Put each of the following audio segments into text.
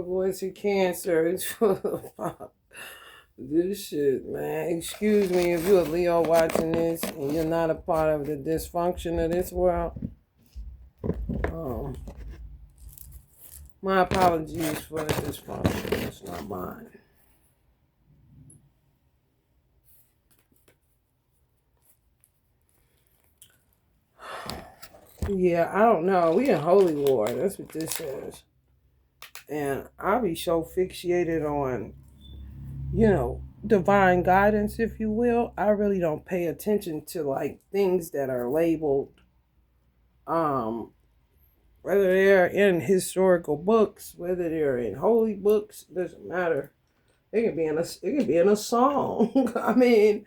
going to Cancer. This shit, man. Excuse me if you're a Leo watching this and you're not a part of the dysfunction of this world. Um, my apologies for the dysfunction. It's not mine. Yeah, I don't know. We in holy war. That's what this is. And I be so fixated on, divine guidance, if you will. I really don't pay attention to like things that are labeled, um, whether they're in historical books, whether they're in holy books, doesn't matter. It can be in a song. I mean,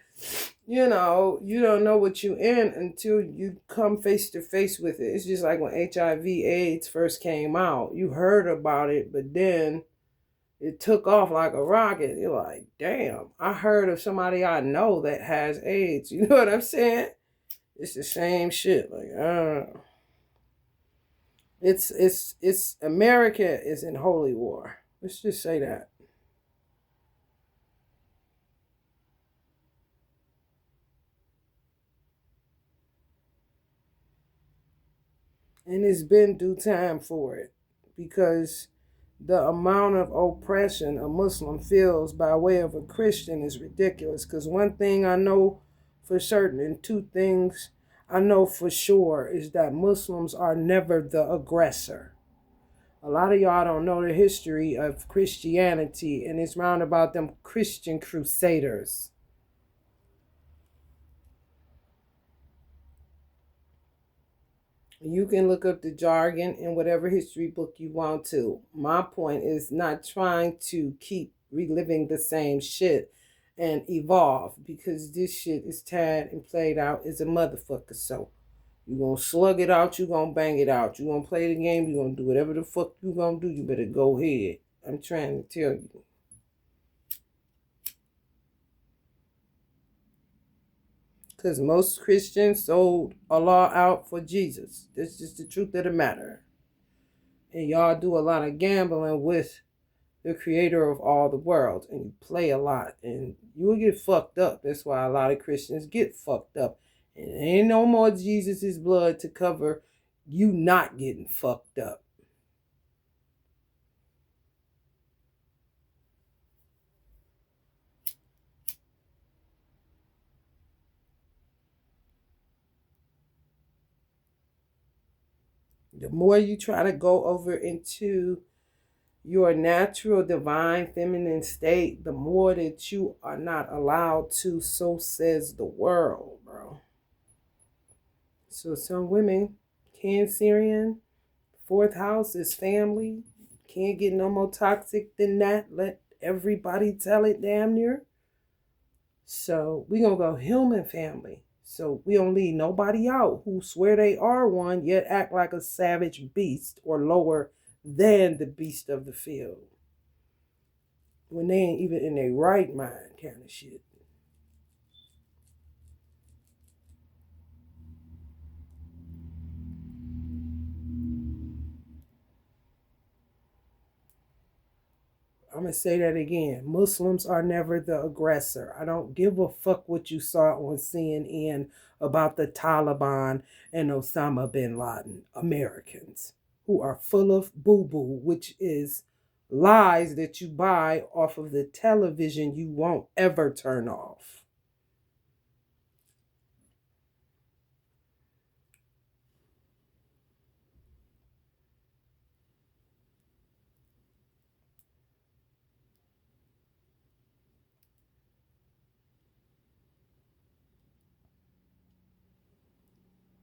you don't know what you in until you come face to face with it. It's just like when HIV/AIDS first came out. You heard about it, but then it took off like a rocket. You're like, damn, I heard of somebody I know that has AIDS. You know what I'm saying? It's the same shit. Like, it's America is in holy war. Let's just say that. And it's been due time for it because the amount of oppression a Muslim feels by way of a Christian is ridiculous. Because one thing I know for certain, and two things I know for sure, is that Muslims are never the aggressor. A lot of y'all don't know the history of Christianity, and it's round about them Christian crusaders. You can look up the jargon in whatever history book you want to. My point is not trying to keep reliving the same shit and evolve, because this shit is tired and played out as a motherfucker. So you gonna slug it out, you gonna bang it out. You gonna play the game, you gonna do whatever the fuck you gonna do. You better go ahead. I'm trying to tell you. Because most Christians sold Allah out for Jesus. That's just the truth of the matter. And y'all do a lot of gambling with the creator of all the world. And you play a lot. And you will get fucked up. That's why a lot of Christians get fucked up. And there ain't no more Jesus' blood to cover you not getting fucked up. The more you try to go over into your natural divine feminine state, the more that you are not allowed to. So says the world, bro. So some women, Cancerian, fourth house is family. Can't get no more toxic than that. Let everybody tell it damn near. So we gonna go human family. So we don't leave nobody out who swear they are one, yet act like a savage beast or lower than the beast of the field, when they ain't even in their right mind, kind of shit. I'm going to say that again. Muslims are never the aggressor. I don't give a fuck what you saw on CNN about the Taliban and Osama bin Laden. Americans who are full of boo-boo, which is lies that you buy off of the television you won't ever turn off.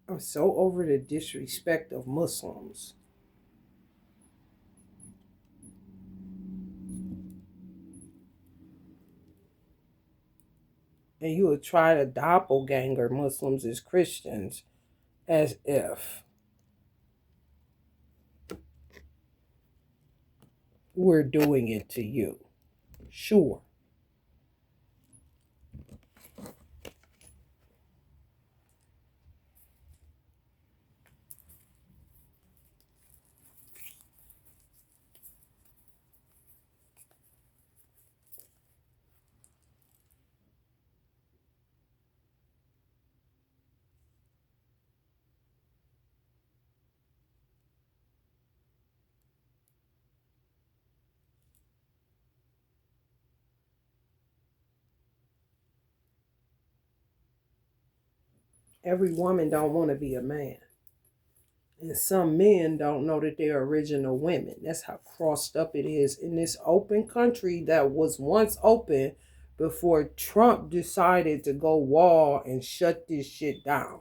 I'm so over the disrespect of Muslims. And you would try to doppelganger Muslims as Christians, as if we're doing it to you. Sure. Every woman don't want to be a man. And some men don't know that they're original women. That's how crossed up it is in this open country that was once open before Trump decided to go wall and shut this shit down.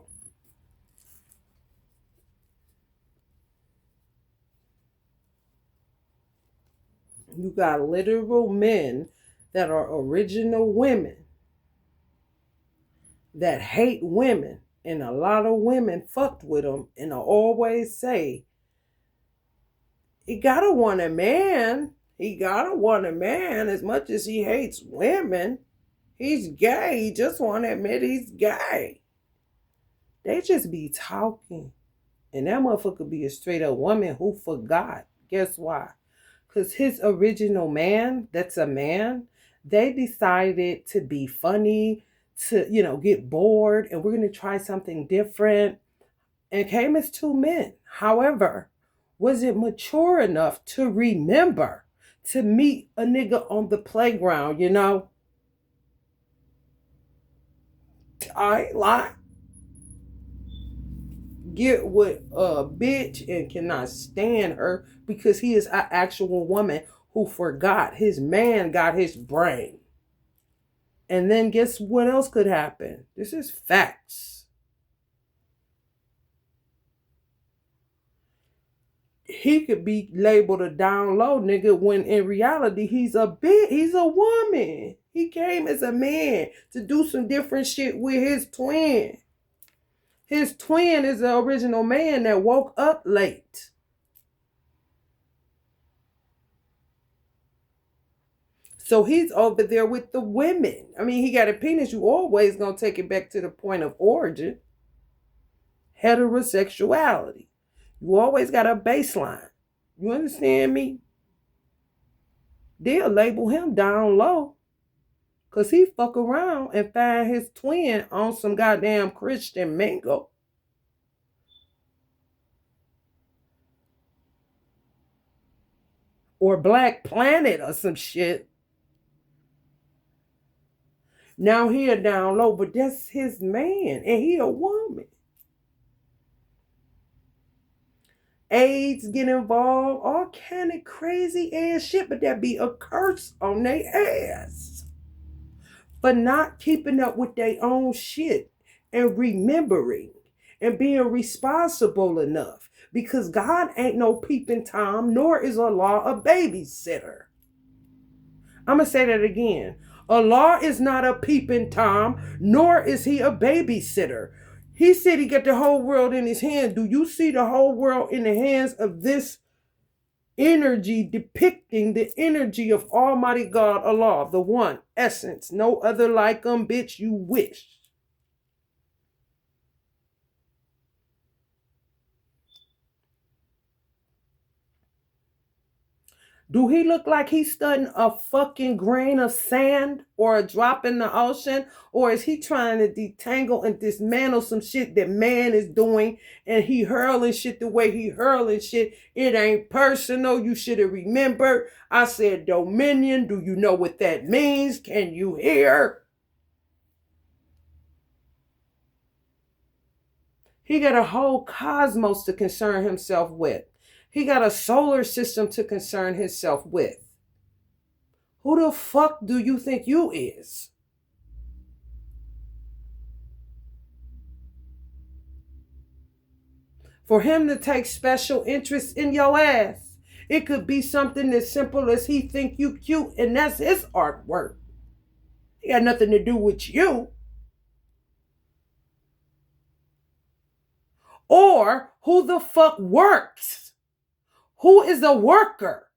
You got literal men that are original women that hate women, and a lot of women fucked with them, and I always say, he gotta want a man. He gotta want a man as much as he hates women. He's gay. He just want to admit he's gay. They just be talking. And that motherfucker be a straight up woman who forgot. Guess why? Because his original man, that's a man, they decided to be funny, to, get bored, and we're going to try something different. And came as two men. However, was it mature enough to remember to meet a nigga on the playground, I ain't lying. Get with a bitch and cannot stand her because he is an actual woman who forgot. His man got his brain. And then guess what else could happen? This is facts. He could be labeled a down low nigga when in reality he's a woman. He came as a man to do some different shit with his twin. His twin is the original man that woke up late. So he's over there with the women. I mean, he got a penis. You always gonna take it back to the point of origin. Heterosexuality. You always got a baseline. You understand me? They'll label him down low. Because he fuck around and find his twin on some goddamn Christian Mingle. Or Black Planet or some shit. Now he a down low, but that's his man. And he a woman. AIDS get involved. All kind of crazy ass shit. But that be a curse on their ass. For not keeping up with their own shit and remembering and being responsible enough. Because God ain't no peeping Tom, nor is Allah a babysitter. I'm going to say that again. Allah is not a peeping Tom, nor is he a babysitter. He said he got the whole world in his hand. Do you see the whole world in the hands of this energy depicting the energy of Almighty God, Allah, the one, essence, no other like him, bitch, you wish. Do he look like he's studying a fucking grain of sand or a drop in the ocean? Or is he trying to detangle and dismantle some shit that man is doing and he hurling shit the way he hurling shit? It ain't personal. You should have remembered. I said dominion. Do you know what that means? Can you hear? He got a whole cosmos to concern himself with. He got a solar system to concern himself with. Who the fuck do you think you is? For him to take special interest in your ass, it could be something as simple as he think you cute and that's his artwork. It got nothing to do with you. Or who the fuck works? Who is a worker?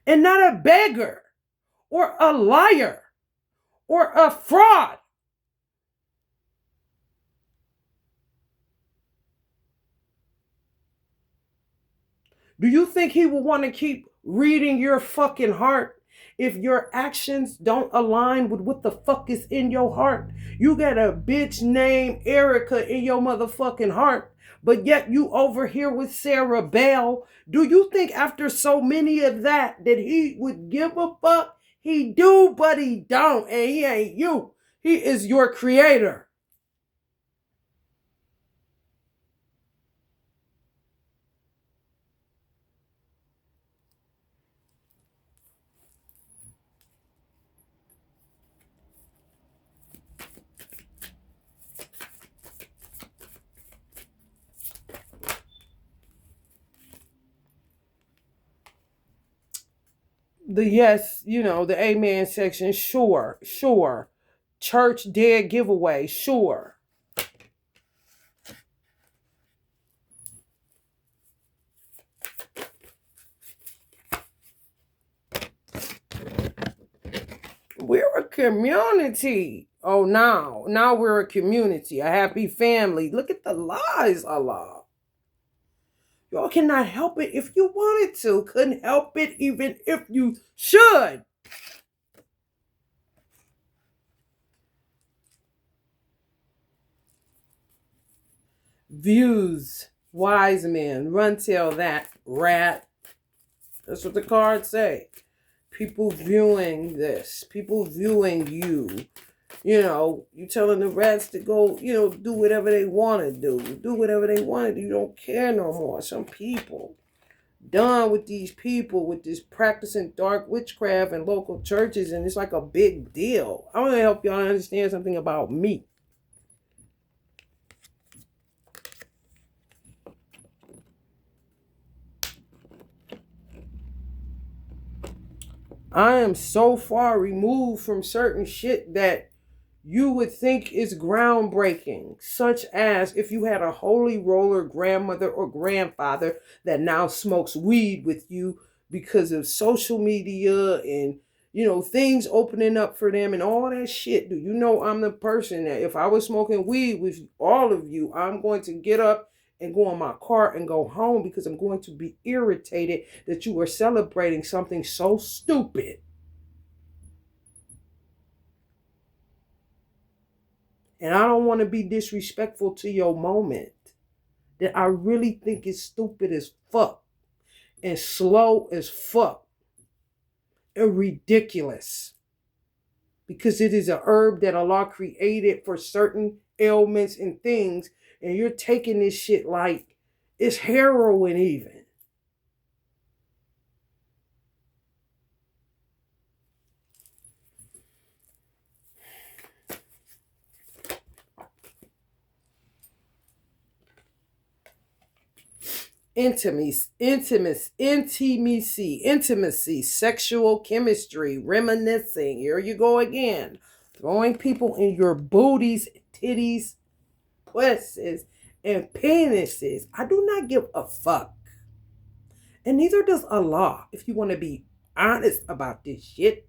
And not a beggar or a liar or a fraud. Do you think he will want to keep reading your fucking heart if your actions don't align with what the fuck is in your heart? You got a bitch named Erica in your motherfucking heart. But yet you over here with Sarah Bell. Do you think after so many of that he would give a fuck? He do, but he don't. And he ain't you. He is your creator. The yes, the amen section, sure, sure. Church dead giveaway, sure. We're a community. Oh, now we're a community, a happy family. Look at the lies, Allah. Y'all cannot help it if you wanted to. Couldn't help it even if you should. Views, wise men, run tell that, rat. That's what the cards say. People viewing this, people viewing you. You telling the rats to go, do whatever they want to do whatever they want to do. You don't care no more. Some people done with these people with this practicing dark witchcraft in local churches, and it's like a big deal. I want to help y'all understand something about me. I am so far removed from certain shit that you would think is groundbreaking, such as if you had a holy roller grandmother or grandfather that now smokes weed with you because of social media and, things opening up for them and all that shit. Do you know I'm the person that if I was smoking weed with all of you, I'm going to get up and go in my car and go home because I'm going to be irritated that you are celebrating something so stupid. And I don't want to be disrespectful to your moment that I really think is stupid as fuck and slow as fuck and ridiculous. Because it is a herb that Allah created for certain ailments and things. And you're taking this shit like it's heroin even. Intimacy, sexual chemistry, reminiscing. Here you go again. Throwing people in your booties, titties, pussies, and penises. I do not give a fuck. And neither does Allah, if you want to be honest about this shit.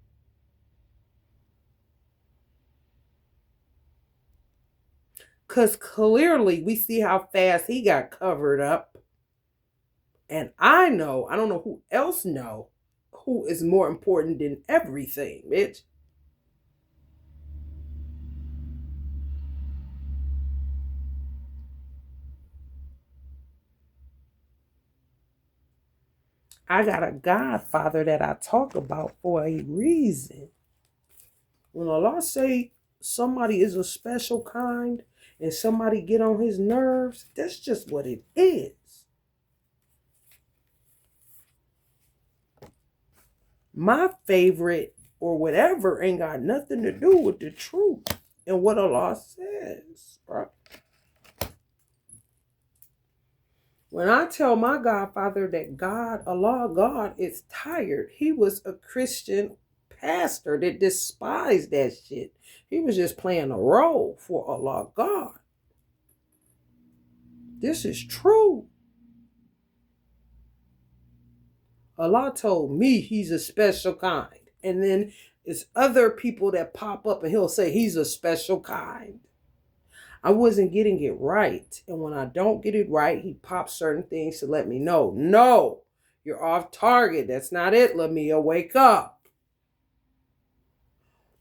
Because clearly we see how fast he got covered up. And I don't know who else know, who is more important than everything, bitch. I got a godfather that I talk about for a reason. When Allah say somebody is a special kind and somebody get on his nerves, that's just what it is. My favorite or whatever ain't got nothing to do with the truth and what Allah says, bro. When I tell my godfather that God is tired, he was a Christian pastor that despised that shit. He was just playing a role for Allah God. This is true. Allah told me he's a special kind. And then it's other people that pop up and he'll say he's a special kind. I wasn't getting it right. And when I don't get it right, he pops certain things to let me know. No, you're off target. That's not it, Lamia. Wake up.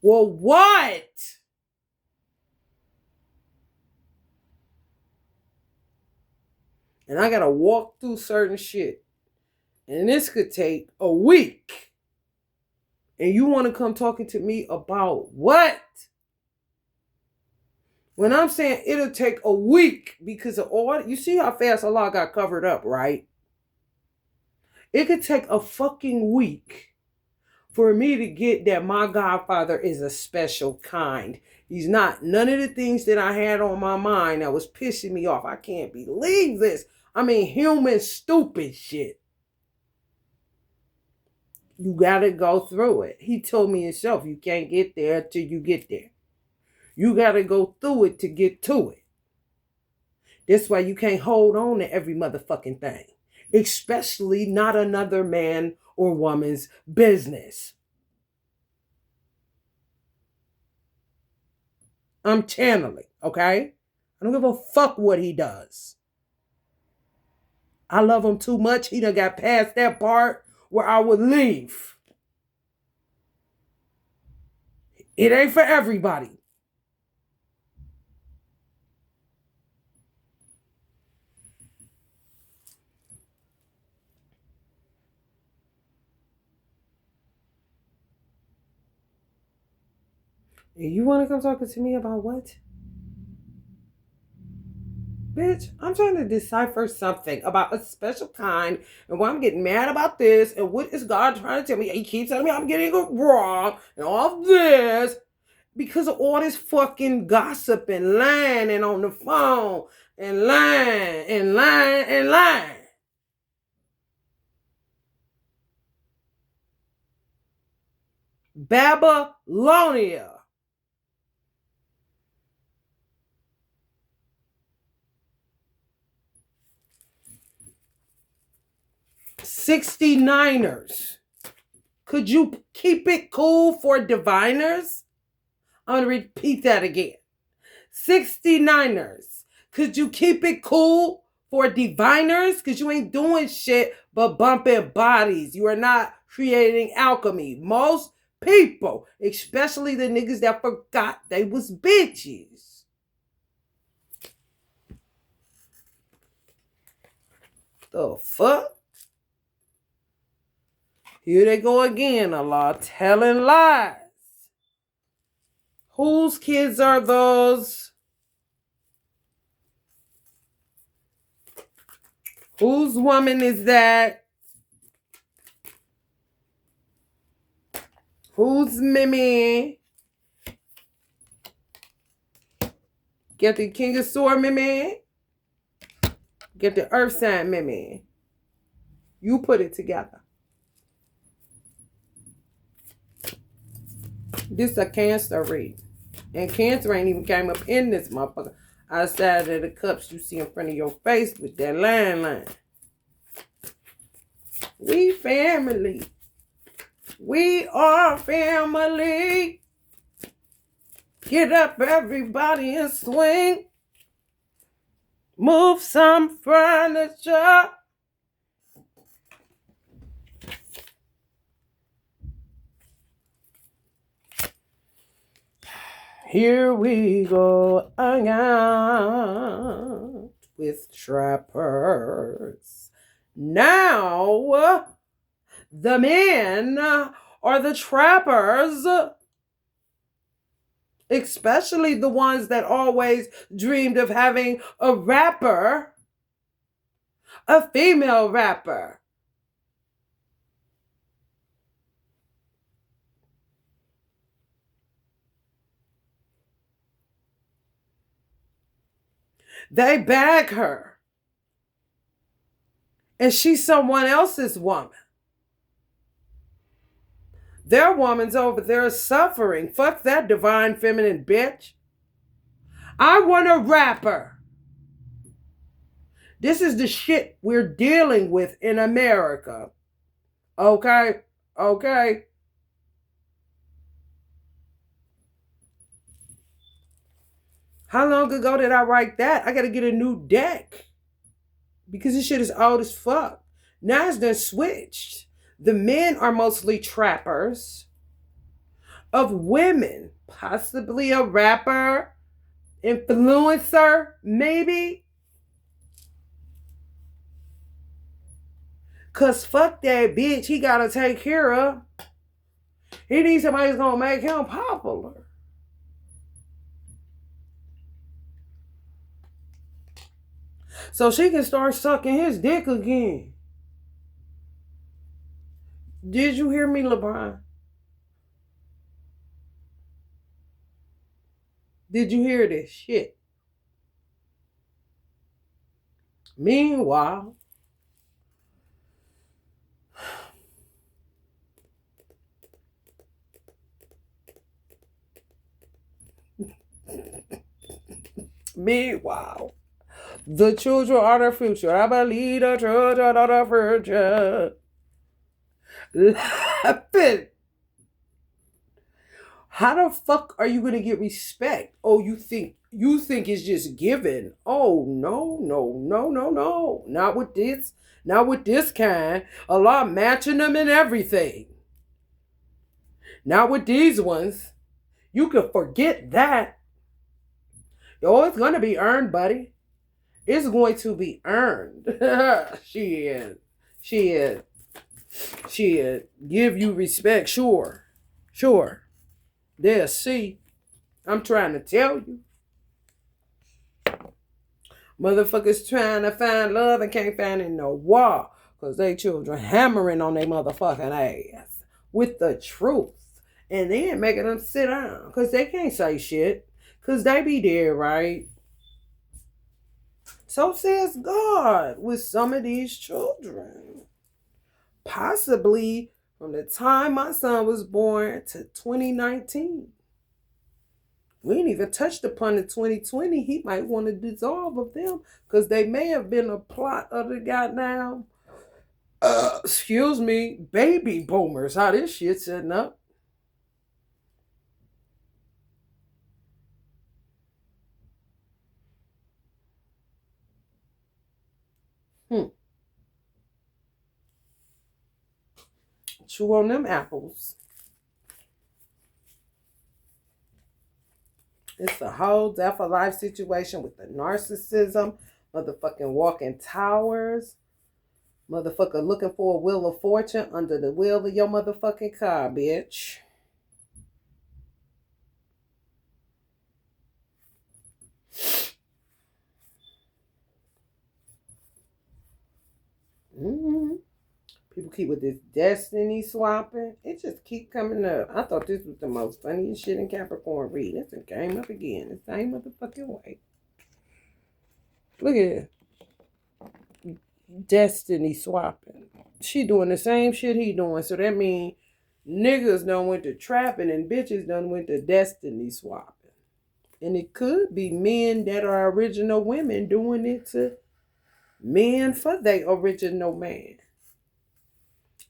Well, what? And I got to walk through certain shit. And this could take a week. And you want to come talking to me about what? When I'm saying it'll take a week because of all, you see how fast Allah got covered up, right? It could take a fucking week for me to get that my Godfather is a special kind. He's not none of the things that I had on my mind that was pissing me off. I can't believe this. I mean, human stupid shit. You gotta go through it. He told me himself, you can't get there till you get there. You gotta go through it to get to it. That's why you can't hold on to every motherfucking thing. Especially not another man or woman's business. I'm channeling, okay? I don't give a fuck what he does. I love him too much. He done got past that part where I would leave. It ain't for everybody. You want to come talking to me about what? Bitch, I'm trying to decipher something about a special kind and why I'm getting mad about this and what is God trying to tell me? He keeps telling me I'm getting it wrong and all this because of all this fucking gossip and lying and on the phone and lying and lying and lying. Babylonia. 69ers. Could you keep it cool for diviners? I'm going to repeat that again. 69ers. Could you keep it cool for diviners? Because you ain't doing shit but bumping bodies. You are not creating alchemy. Most people, especially the niggas that forgot they was bitches. The fuck? Here they go again, Allah, telling lies. Whose kids are those? Whose woman is that? Whose Mimi? Get the King of Sword Mimi. Get the Earth Sign Mimi. You put it together. This a Cancer read. And Cancer ain't even came up in this motherfucker. Outside of the cups you see in front of your face with that line. We family. We are family. Get up everybody and swing. Move some furniture. Here we go again with trappers. Now, the men are the trappers, especially the ones that always dreamed of having a rapper, a female rapper. They bag her. And she's someone else's woman. Their woman's over there suffering. Fuck that divine feminine bitch. I want a rapper. This is the shit we're dealing with in America. Okay? Okay? How long ago did I write that? I gotta get a new deck. Because this shit is old as fuck. Now it's done switched. The men are mostly trappers of women. Possibly a rapper, influencer, maybe. Cause fuck that bitch, he gotta take care of. He needs somebody who's gonna make him popular. so she can start sucking his dick again. Did you hear me, LeBron? Did you hear this shit? Meanwhile, the children are the future. I believe the children are the future. Laughing. How the fuck are you gonna get respect? Oh, you think it's just given? Oh no, no, no, no, no. Not with this. Not with this kind. Allah matching them and everything. Not with these ones. You can forget that. Oh, it's gonna be earned, buddy. It's going to be earned. She is. Give you respect, sure. They'll see. I'm trying to tell you. Motherfuckers trying to find love and can't find it in no wall. Because they children hammering on their motherfucking ass with the truth. And then making them sit down. Because they can't say shit. Because they be there, right? So says God with some of these children. Possibly from the time my son was born to 2019. We ain't even touched upon the 2020. He might want to dissolve of them because they may have been a plot of the goddamn, baby boomers. How this shit setting up. Chew on them apples. It's a whole death of life situation with the narcissism, motherfucking walking towers, motherfucker looking for a wheel of fortune under the wheel of your motherfucking car, bitch. People keep with this destiny swapping. It just keep coming up. I thought this was the most funniest shit in Capricorn reading. It came up again the same motherfucking way. Look at it. Destiny swapping. She doing the same shit he doing. So that means niggas done went to trapping and bitches done went to destiny swapping. And it could be men that are original women doing it to men for their original man.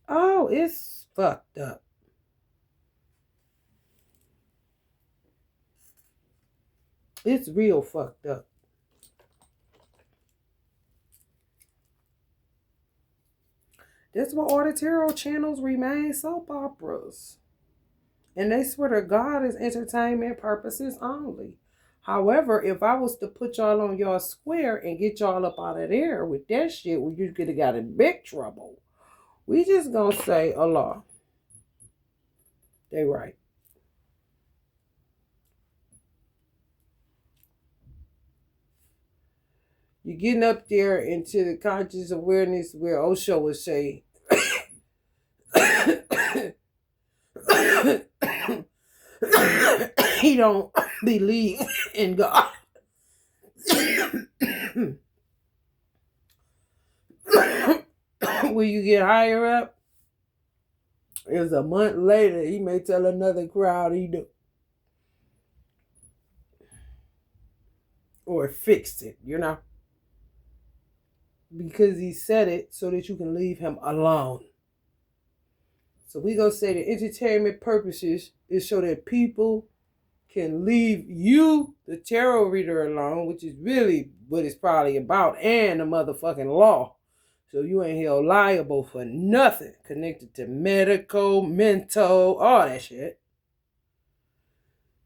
Oh, it's fucked up. It's real fucked up. That's why all the tarot channels remain soap operas. And they swear to God it's entertainment purposes only. However, if I was to put y'all on y'all square and get y'all up out of there with that shit, well, you could have got in big trouble. We just gonna say Allah. They right. You're getting up there into the conscious awareness where Osho would say, he don't believe in God. When you get higher up, it's a month later, he may tell another crowd he do. Or fixed it, you know? Because he said it so that you can leave him alone. So we gonna say the entertainment purposes is so that people can leave you, the tarot reader, alone, which is really what it's probably about, and the motherfucking law. So you ain't held liable for nothing connected to medical, mental, all that shit.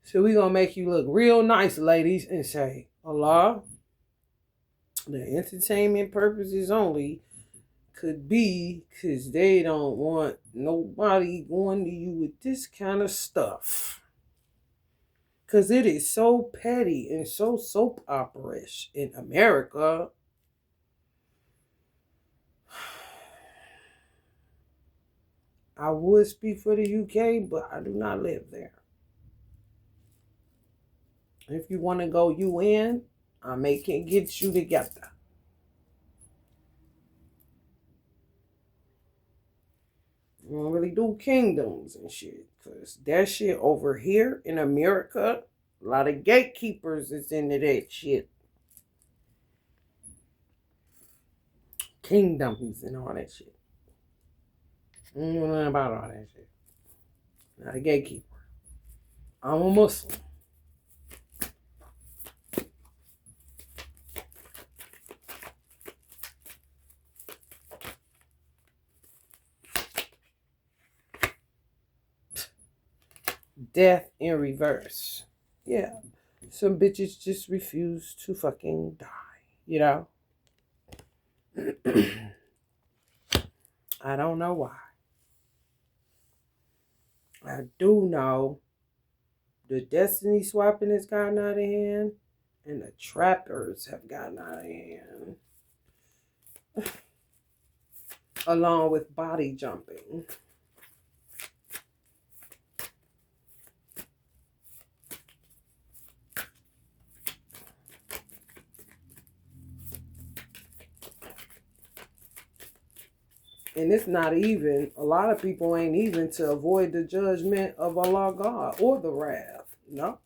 So we gonna make you look real nice, ladies, and say, Allah, the entertainment purposes only could be because they don't want nobody going to you with this kind of stuff. Because it is so petty and so soap opera-ish in America. I would speak for the UK, but I do not live there. If you want to go UN, I may can get you together. We don't really do kingdoms and shit. Because that shit over here in America, a lot of gatekeepers is into that shit. Kingdoms and all that shit. I don't know nothing about all that shit. Not a gatekeeper. I'm a Muslim. Death in reverse. Yeah. Some bitches just refuse to fucking die. You know? I don't know why. I do know the destiny swapping has gotten out of hand and the trappers have gotten out of hand. Along with body jumping. And it's not even, a lot of people ain't even to avoid the judgment of Allah God or the wrath. No.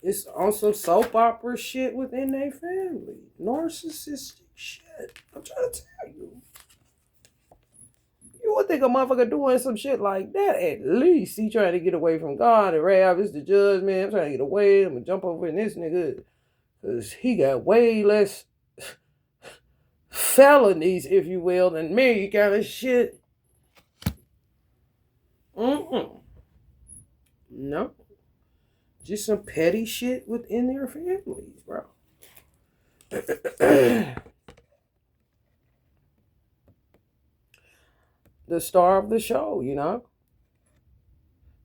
It's also soap opera shit within their family. Narcissistic shit. I'm trying to tell you. You would think a motherfucker doing some shit like that, at least he trying to get away from God and wrath is the judgment. I'm trying to get away. I'm going to jump over in this nigga. Because he got way less felonies, if you will, than me kind of shit. No. Just some petty shit within their families, bro. The star of the show, you know?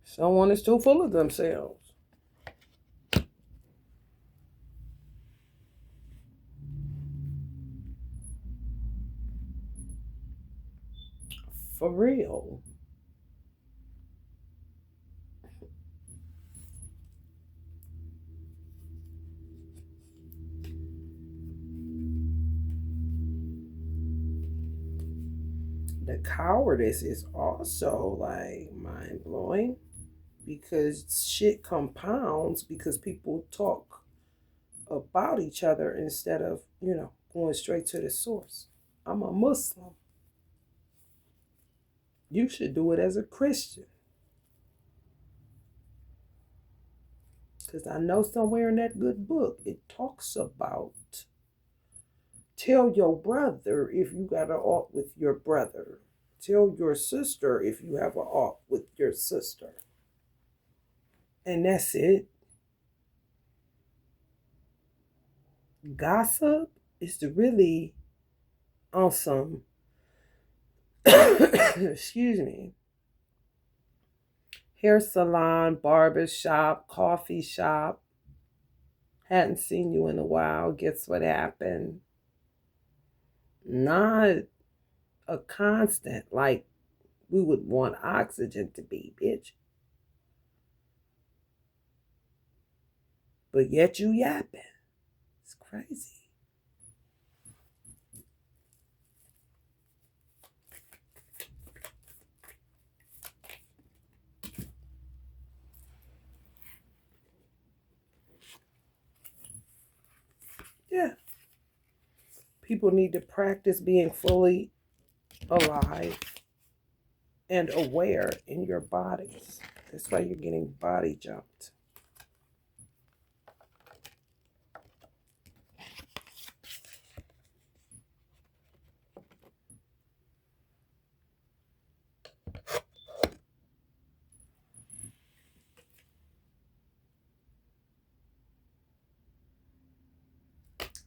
Someone is too full of themselves. For real. The cowardice is also like mind blowing because shit compounds because people talk about each other instead of, going straight to the source. I'm a Muslim. You should do it as a Christian. Because I know somewhere in that good book it talks about tell your brother if you got an ought with your brother. Tell your sister if you have an ought with your sister. And that's it. Gossip is to really on some excuse me, hair salon, barber shop, coffee shop. Hadn't seen you in a while. Guess what happened? Not a constant like we would want oxygen to be, bitch. But yet you yapping. It's crazy. Yeah. People need to practice being fully alive and aware in your bodies. That's why you're getting body jumped.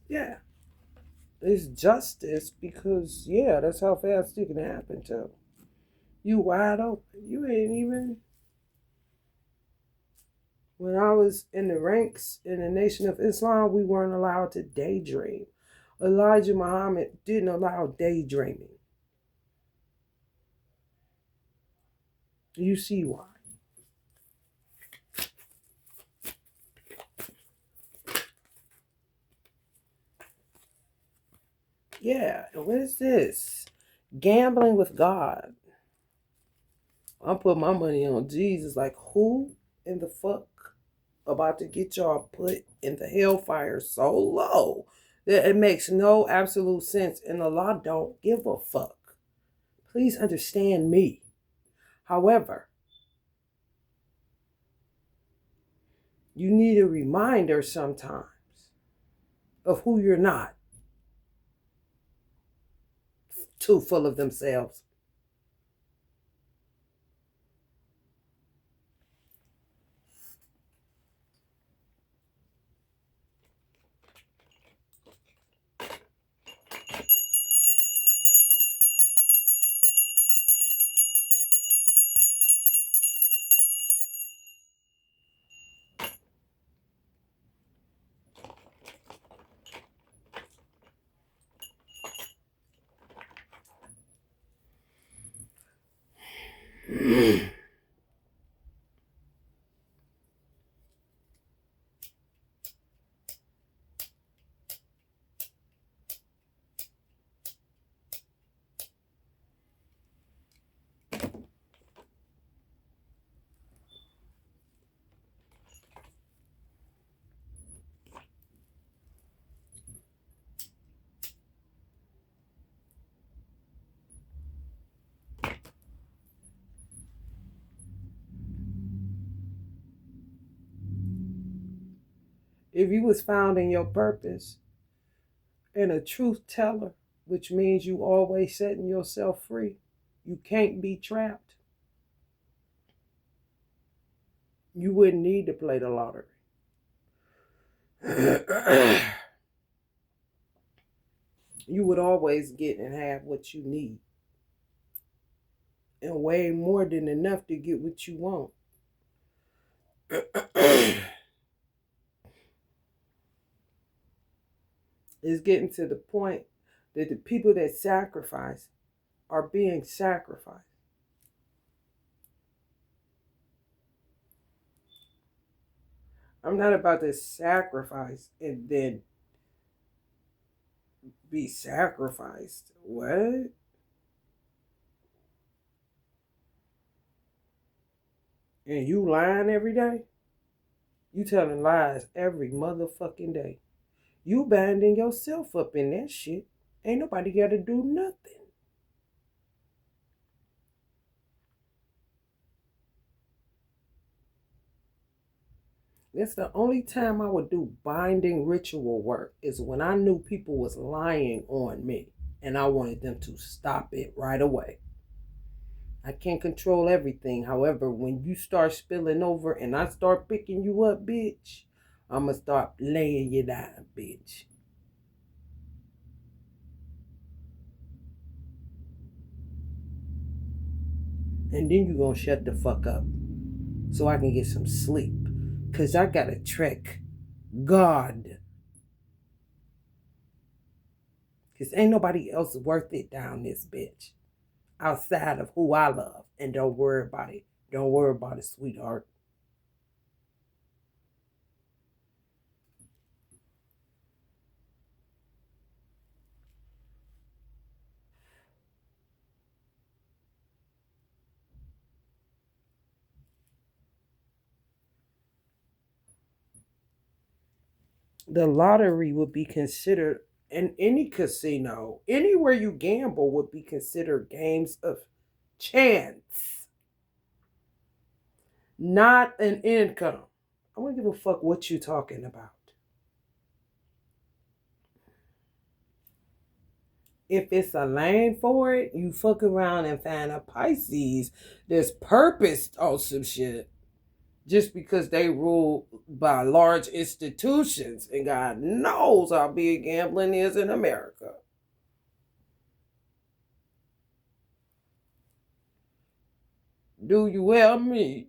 Yeah. It's justice because, yeah, that's how fast it can happen too. You wide open. You ain't even. When I was in the ranks in the Nation of Islam, we weren't allowed to daydream. Elijah Muhammad didn't allow daydreaming. You see why. Yeah, and what is this? Gambling with God. I'm putting my money on Jesus. Like, who in the fuck about to get y'all put in the hellfire so low that it makes no absolute sense and the law don't give a fuck? Please understand me. However, you need a reminder sometimes of who you're not. Too full of themselves. If you was found in your purpose and a truth teller, which means you always setting yourself free, you can't be trapped. You wouldn't need to play the lottery. You would always get and have what you need. And way more than enough to get what you want. It's getting to the point that the people that sacrifice are being sacrificed. I'm not about to sacrifice and then be sacrificed. What? And you lying every day? You telling lies every motherfucking day. You binding yourself up in that shit. Ain't nobody got to do nothing. That's the only time I would do binding ritual work is when I knew people was lying on me and I wanted them to stop it right away. I can't control everything. However, when you start spilling over and I start picking you up, bitch, I'm going to start laying you down, bitch. And then you going to shut the fuck up so I can get some sleep. Because I got to trick God. Because ain't nobody else worth it down this bitch outside of who I love. And don't worry about it. Don't worry about it, sweetheart. The lottery would be considered in any casino, anywhere you gamble would be considered games of chance, not an income. I don't give a fuck what you talking about. If it's a lane for it, you fuck around and find a Pisces that's purposed on some shit just because they rule by large institutions, and God knows how big gambling is in America. Do you hear me?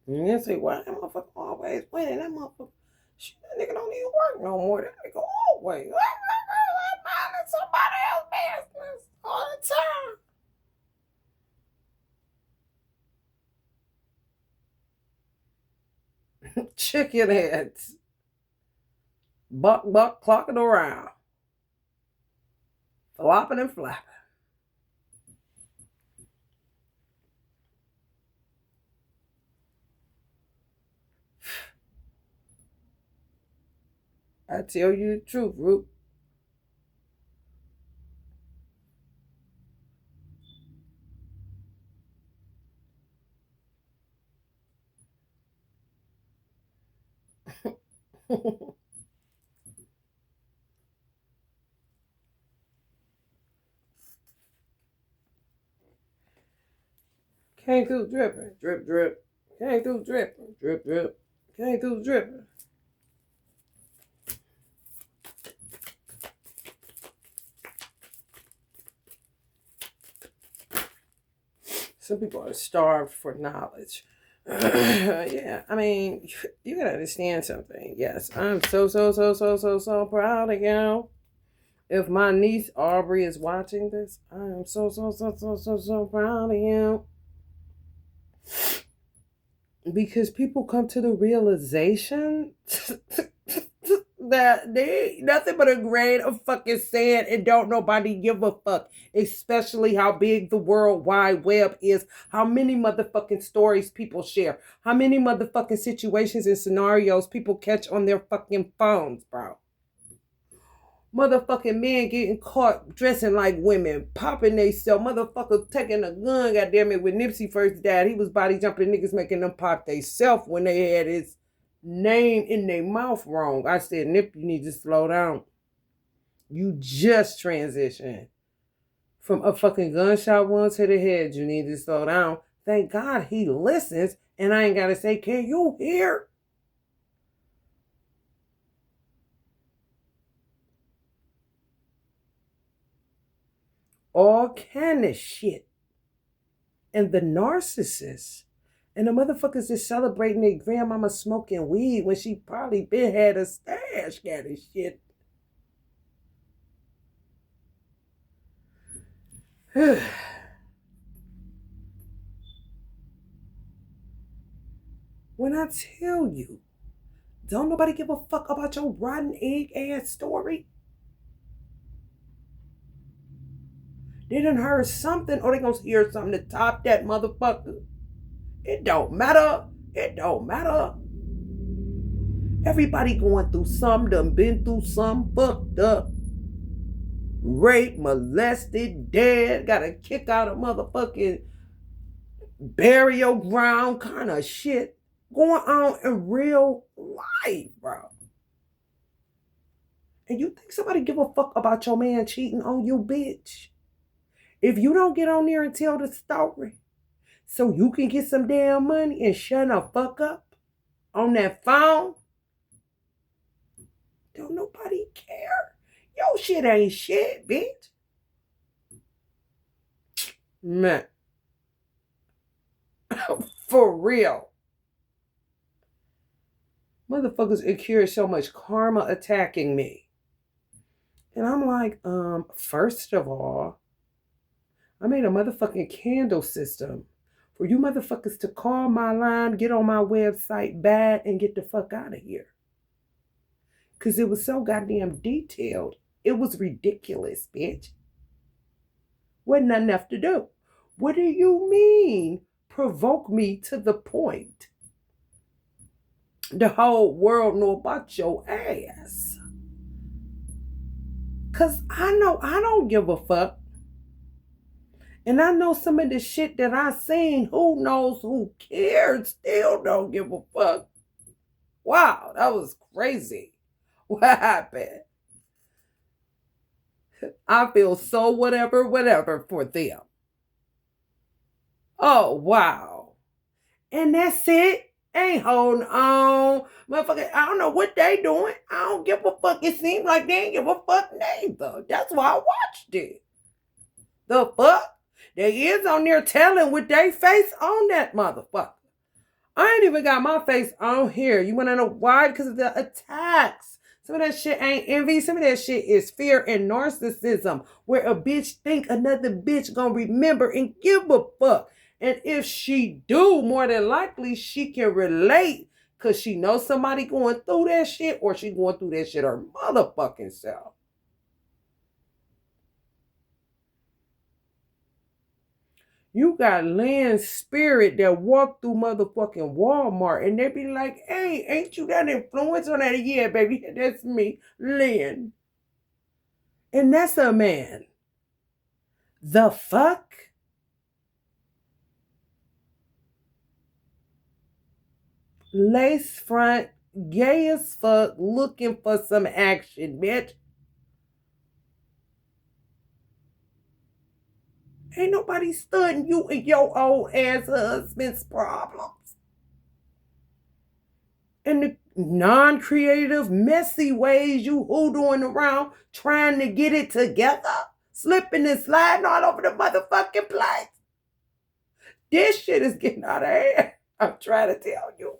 And you say, why that motherfucker always winning? That motherfucker. Shit, that nigga don't even work no more. That nigga always minding somebody else's business all the time. Chicken heads. Buck, clocking around. Flopping and flapping. I tell you the truth, Root. Came through dripping, drip, drip. Came through dripping, drip, drip. Came through dripping. Some people are starved for knowledge. Yeah, I mean, you gotta understand something. Yes, I'm so proud of you. If my niece Aubrey is watching this, I am so proud of you. Because people come to the realization that they ain't nothing but a grain of fucking sand and don't nobody give a fuck. Especially how big the World Wide Web is. How many motherfucking stories people share. How many motherfucking situations and scenarios people catch on their fucking phones, bro. Motherfucking men getting caught dressing like women, popping they self. Motherfucker taking a gun, goddamn it. When Nipsey first died, he was body jumping niggas making them pop they self when they had his name in their mouth wrong. I said, Nip, you need to slow down. You just transitioned from a fucking gunshot wound to the head. You need to slow down. Thank God he listens, and I ain't gotta say, can you hear? All kind of shit. And the narcissists and the motherfuckers just celebrating their grandmama smoking weed when she probably been had a stash kind of shit. When I tell you, don't nobody give a fuck about your rotten egg ass story. They done heard something or they gonna hear something to top that motherfucker. It don't matter. It don't matter. Everybody going through some, done been through some, fucked up. Raped, molested, dead, got a kick out of motherfucking burial ground kind of shit going on in real life, bro. And you think somebody give a fuck about your man cheating on you, bitch? If you don't get on there and tell the story so you can get some damn money and shut the fuck up on that phone, don't nobody care. Your shit ain't shit, bitch. Man. For real. Motherfuckers incur so much karma attacking me. And I'm like, first of all, I made a motherfucking candle system for you motherfuckers to call my line, get on my website, bad, and get the fuck out of here. Because it was so goddamn detailed. It was ridiculous, bitch. Wasn't nothing left to do. What do you mean? Provoke me to the point the whole world know about your ass. Because I know I don't give a fuck. And I know some of the shit that I seen, who knows, who cares, still don't give a fuck. Wow, that was crazy. What happened? I feel so whatever for them. Oh, wow. And that's it. Ain't holding on. Motherfucker, I don't know what they doing. I don't give a fuck. It seems like they ain't give a fuck neither. That's why I watched it. The fuck? They is on there telling with their face on that motherfucker. I ain't even got my face on here. You want to know why? Because of the attacks. Some of that shit ain't envy. Some of that shit is fear and narcissism, where a bitch think another bitch gonna remember and give a fuck. And if she do, more than likely she can relate because she knows somebody going through that shit, or she going through that shit her motherfucking self. You got Lynn Spirit that walk through motherfucking Walmart and they be like, hey, ain't you got influence on that? Yeah, baby, that's me, Lynn. And that's a man. The fuck? Lace front, gay as fuck, looking for some action, bitch. Ain't nobody studying you and your old ass husband's problems. And the non-creative, messy ways you hoodooing around trying to get it together, slipping and sliding all over the motherfucking place. This shit is getting out of hand. I'm trying to tell you.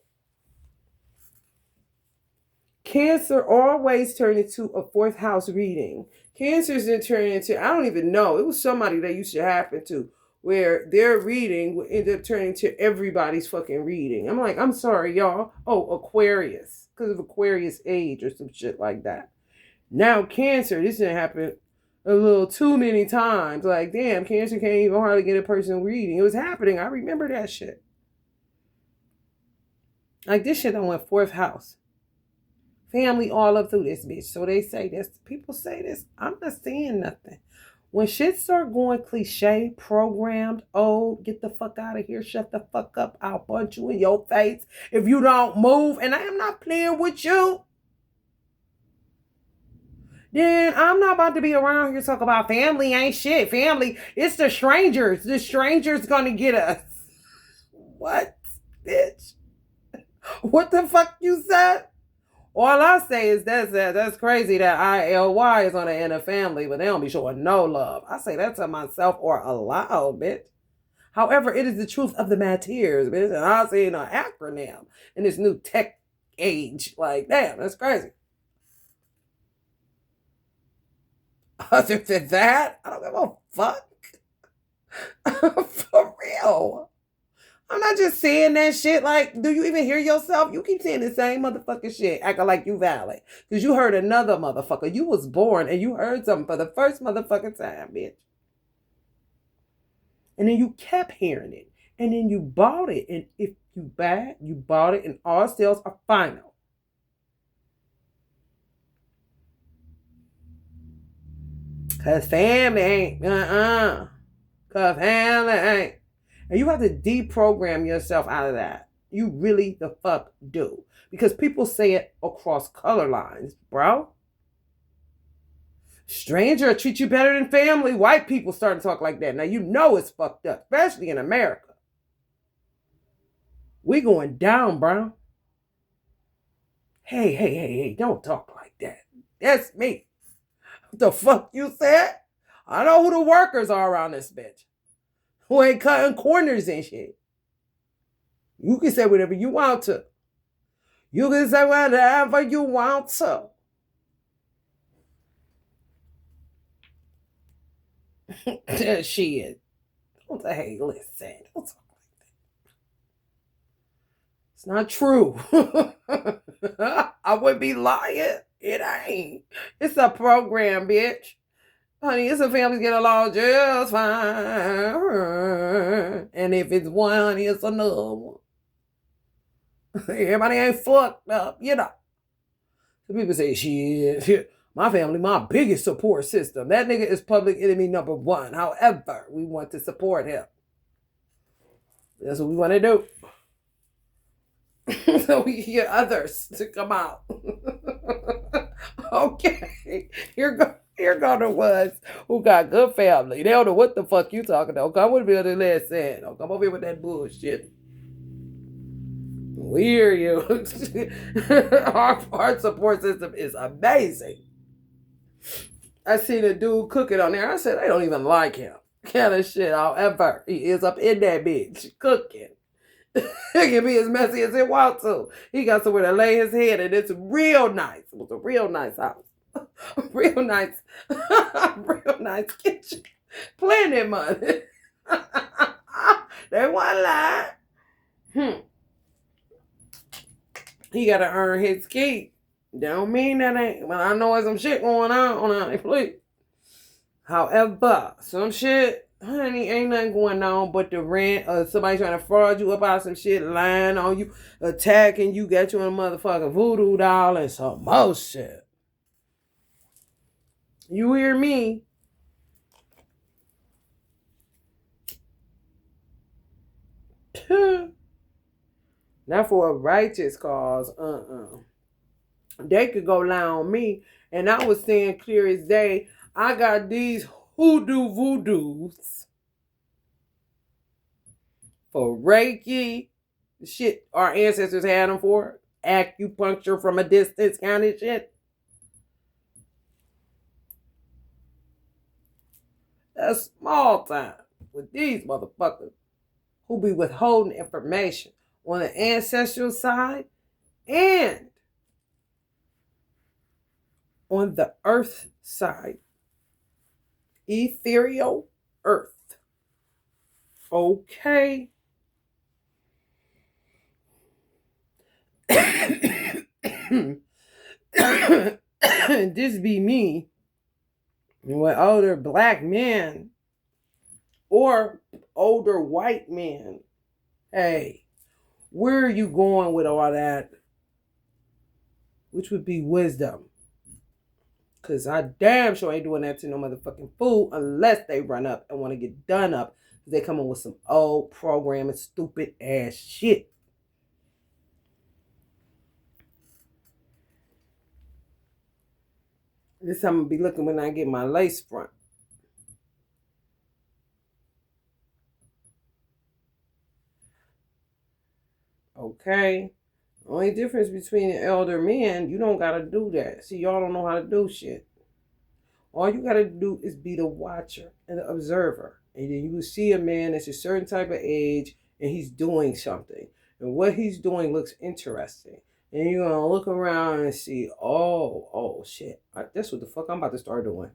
Cancer always turned into a fourth house reading. Cancers didn't turn into, I don't even know. It was somebody that used to happen to, where their reading would end up turning to everybody's fucking reading. I'm like, I'm sorry, y'all. Oh, Aquarius. Because of Aquarius age or some shit like that. Now, Cancer, this didn't happen a little too many times. Like, damn, Cancer can't even hardly get a person reading. It was happening. I remember that shit. Like, this shit, I went fourth house. Family all up through this bitch. So they say this. People say this. I'm not saying nothing. When shit start going cliche, programmed, old, get the fuck out of here, shut the fuck up, I'll punch you in your face if you don't move, and I am not playing with you, then I'm not about to be around here talking about family ain't shit. Family, it's the strangers. The strangers gonna get us. What, bitch? What the fuck you said? All I say is that's crazy that ILY is on the end of family, but they don't be showing no love. I say that to myself or aloud, bitch. However, it is the truth of the matters, bitch. And I say an acronym in this new tech age. Like, damn, that's crazy. Other than that, I don't give a fuck. For real. I'm not just saying that shit. Like, do you even hear yourself? You keep saying the same motherfucking shit, acting like you valid. Because you heard another motherfucker. You was born and you heard something for the first motherfucking time, bitch. And then you kept hearing it. And then you bought it. And if you bad, you bought it. And all sales are final. Because family ain't. Because family ain't. And you have to deprogram yourself out of that. You really the fuck do. Because people say it across color lines, bro. Stranger treat you better than family. White people start to talk like that. Now you know it's fucked up, especially in America. We going down, bro. Hey, don't talk like that. That's me. What the fuck you said? I know who the workers are around this bitch. Who ain't cutting corners and shit. You can say whatever you want to. You can say whatever you want to. Shit. Don't say, hey, listen. Don't talk like that. It's not true. I would be lying. It ain't. It's a program, bitch. Honey, it's a family get along just fine. And if it's one, honey, it's another one. Everybody ain't fucked up, you know. So people say, shit, my family, my biggest support system. That nigga is public enemy number one. However, we want to support him. That's what we want to do. So we can get others to come out. Okay. Here go the ones who got good family. They don't know what the fuck you talking about. Come with me on the last end. Don't come over here with that bullshit. We hear you. Our support system is amazing. I seen a dude cooking on there. I said, they don't even like him. Kind of shit. However, he is up in that bitch cooking. It can be as messy as it wants to. He got somewhere to lay his head, and it's real nice. It was a real nice house. Real nice. Real nice kitchen. Plenty money. They want lie. He got to earn his keep. Don't mean that ain't. But I know there's some shit going on please. However, some shit, honey, ain't nothing going on but the rent or somebody trying to fraud you about some shit, lying on you, attacking you, got you in a motherfucking voodoo doll and some more shit. You hear me? Not for a righteous cause, They could go lie on me, and I was saying clear as day, I got these hoodoo voodoos for Reiki, shit our ancestors had them for, acupuncture from a distance kind of shit. That's small time with these motherfuckers who be withholding information on the ancestral side and on the earth side. Ethereal earth. Okay. This be me with older black men or older white men. Hey, where are you going with all that? Which would be wisdom. Because I damn sure ain't doing that to no motherfucking fool unless they run up and want to get done up. They come in with some old programming, stupid ass shit. This is how I'm going to be looking when I get my lace front. Okay? Only difference between an elder man, you don't got to do that. See, y'all don't know how to do shit. All you got to do is be the watcher and the observer. And then you will see a man that's a certain type of age and he's doing something. And what he's doing looks interesting. And you're going to look around and see, oh, shit. That's what the fuck I'm about to start doing.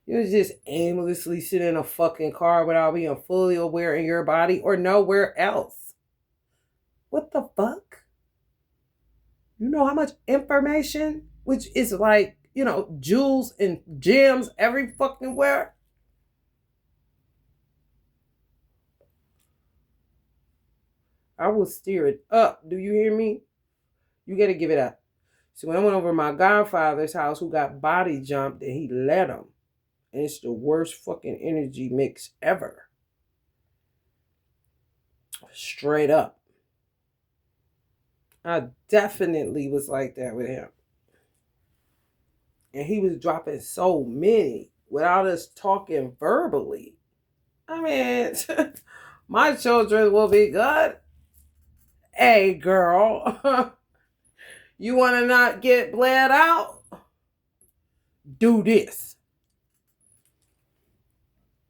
You just aimlessly sit in a fucking car without being fully aware in your body or nowhere else. What the fuck? You know how much information, which is like, jewels and gems every fucking where? I will steer it up. Do you hear me? You got to give it up. So when I went over to my godfather's house who got body jumped and he let him. And it's the worst fucking energy mix ever. Straight up. I definitely was like that with him. And he was dropping so many without us talking verbally. I mean, my children will be good. Hey, girl, you want to not get bled out? Do this.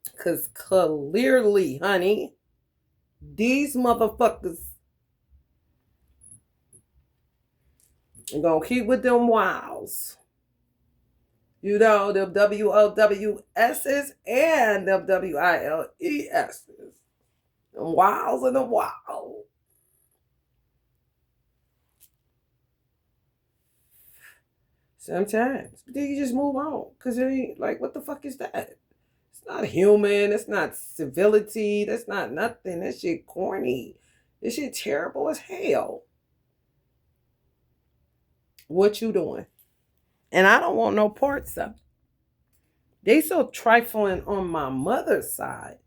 Because clearly, honey, these motherfuckers are going to keep with them wows. The WOWS's and the WILES's. The wows and the wow. Sometimes. But then you just move on. Because it ain't like, what the fuck is that? It's not human. It's not civility. That's not nothing. That shit corny. This shit terrible as hell. What you doing? And I don't want no parts of it. They so trifling on my mother's side.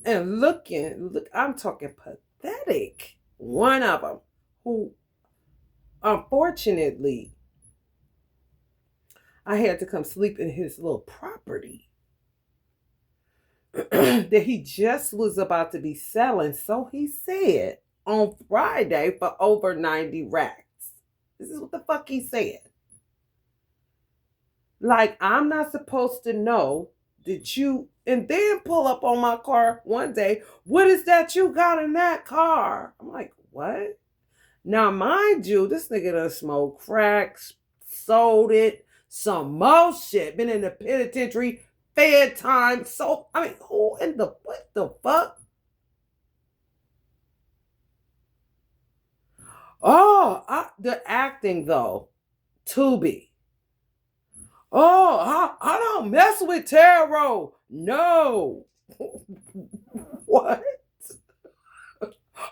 And look, I'm talking pathetic. One of them who, unfortunately, I had to come sleep in his little property that he just was about to be selling. So he said on Friday for over 90 racks. This is what the fuck he said. Like, I'm not supposed to know did you, and then pull up on my car one day, what is that you got in that car? I'm like, what? Now, mind you, this nigga done smoked cracks, sold it, some more shit, been in the penitentiary, fed time. So, I mean, what the fuck? Oh, the acting though, Tubi. Oh, I don't mess with tarot. No. What?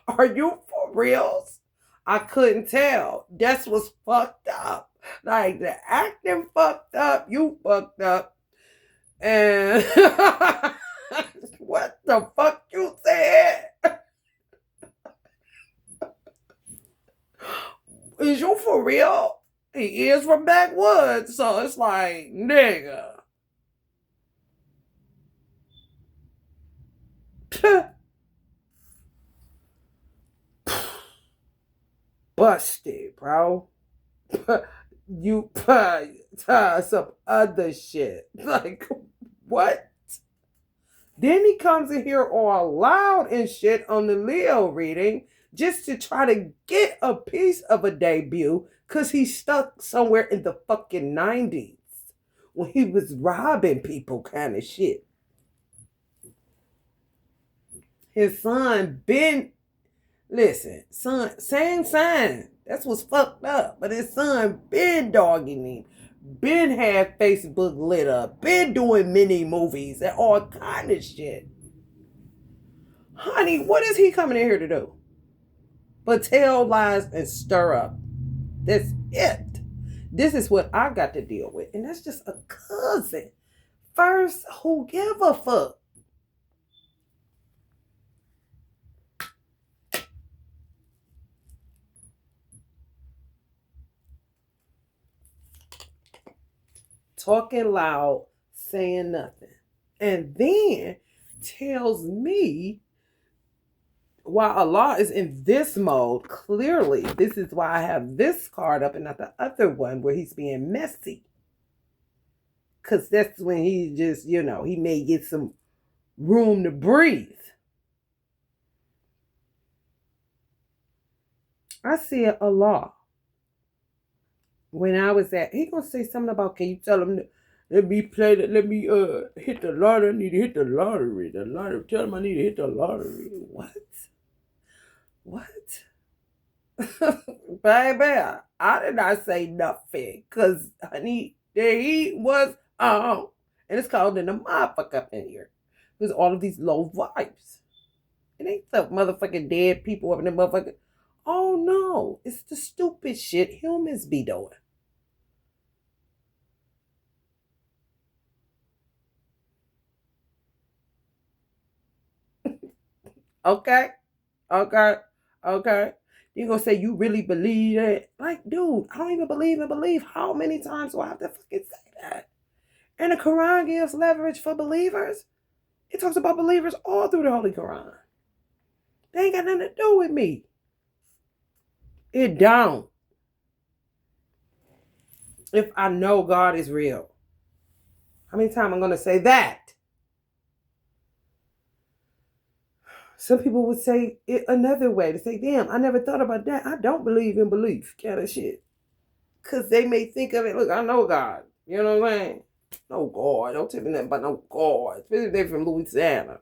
Are you for reals? I couldn't tell. That's what's fucked up. Like the acting fucked up, you fucked up. And what the fuck you said? Is you for real? He is from backwoods, so it's like, nigga. Busted, bro. You some other shit. Like, what? Then he comes in here all loud and shit on the Leo reading just to try to get a piece of a debut because he's stuck somewhere in the fucking 90s when he was robbing people kind of shit. His son been, listen, son, same sign. That's what's fucked up. But his son been dogging him, been had Facebook lit up, been doing mini movies and all kind of shit. Honey, what is he coming in here to do? But tell lies and stir up. That's it. This is what I got to deal with. And that's just a cousin. First, who give a fuck? Talking loud, saying nothing. And then tells me while Allah is in this mode, clearly, this is why I have this card up and not the other one where he's being messy. Because that's when he just, he may get some room to breathe. I said Allah. When I was he gonna say something about, can you tell him, let me hit the lottery, I need to hit the lottery. Tell him I need to hit the lottery. What? Baby, I did not say nothing. Because, honey, the heat was on. And it's called in the motherfucker up in here. There's all of these low vibes. It ain't the motherfucking dead people up in the motherfucker. Oh, no. It's the stupid shit humans be doing. Okay. You gonna say you really believe it? Like, dude, I don't even believe in belief. How many times do I have to fucking say that? And the Quran gives leverage for believers. It talks about believers all through the Holy Quran. They ain't got nothing to do with me. It don't. If I know God is real. How many times I'm gonna say that? Some people would say it another way to say, damn, I never thought about that. I don't believe in belief kind of shit. Because they may think of it, look, I know God. You know what I'm saying? No God. Don't tell me nothing about no God. Especially if they're from Louisiana.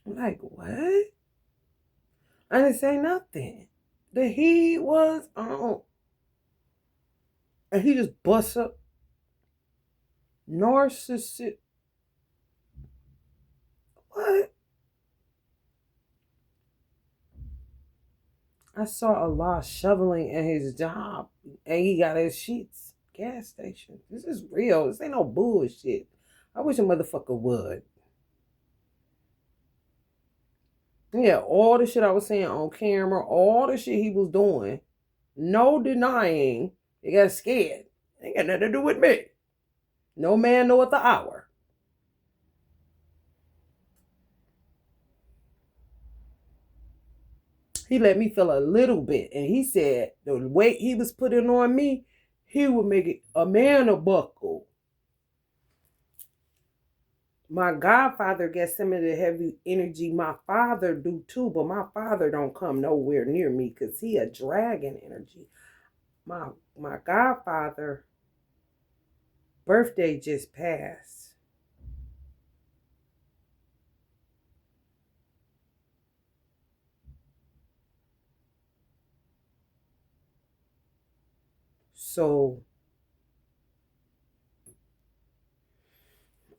I'm like, what? I didn't say nothing. The heat was on. And he just busts up. Narcissist. What? I saw Allah shoveling at his job. And he got his sheets. Gas station. This is real. This ain't no bullshit. I wish a motherfucker would. Yeah, all the shit I was saying on camera, all the shit he was doing, no denying, they got scared. Ain't got nothing to do with me. No man knoweth the hour. He let me feel a little bit. And he said the weight he was putting on me, he would make it a man a buckle. My godfather gets some of the heavy energy. My father do too, but my father don't come nowhere near me because he a dragon energy. My godfather birthday just passed. So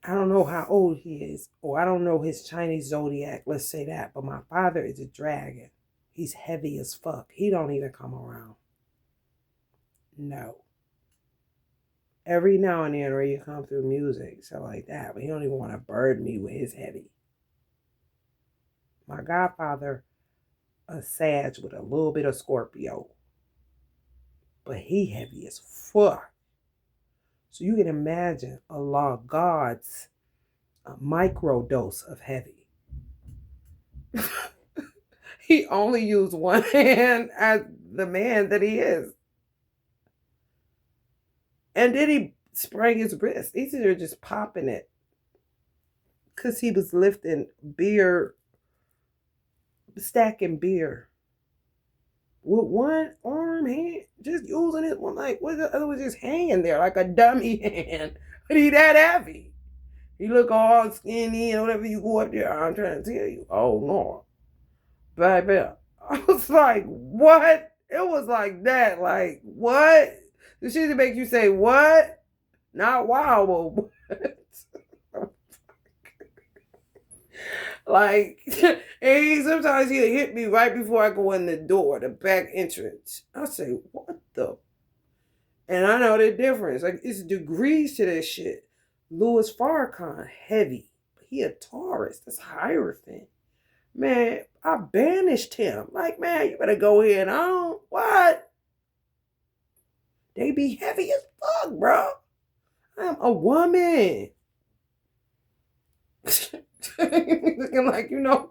I don't know how old he is, or I don't know his Chinese zodiac, let's say that, but my father is a dragon. He's heavy as fuck. He don't even come around. No. Every now and then Ray come through music, so like that, but he don't even want to bird me with his heavy. My godfather, a Sag with a little bit of Scorpio, but he heavy as fuck. So you can imagine a law of God's micro dose of heavy. He only used one hand as the man that he is. And then he sprang his wrist. He's there just popping it. Because he was lifting beer, stacking beer. With one arm, hand, just using it. One like, what the other was just hanging there like a dummy hand. But he that heavy. He look all skinny and whatever you go up there. I'm trying to tell you. Oh, no. Baby, I was like, what? It was like that. Like, what? The shit that makes you say, what? Not wow, but like, and sometimes he'll hit me right before I go in the door, the back entrance. I say, what the? And I know the difference. Like, it's degrees to this shit. Louis Farrakhan, heavy. He a Taurus. That's Hierophant. Man, I banished him. Like, man, you better go in on. What? They be heavy as fuck, bro. I'm a woman. Looking like, you know,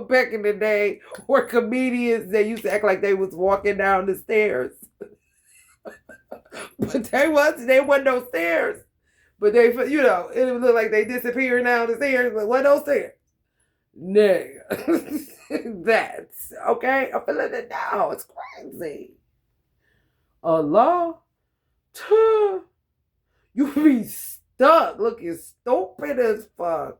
back in the day, where comedians, they used to act like they was walking down the stairs. But they wasn't no stairs. But they, you know, it would look like they disappearing down the stairs, but what those stairs? Nigga. That's, okay? I'm feeling it now. It's crazy. Allah, you be stuck looking stupid as fuck.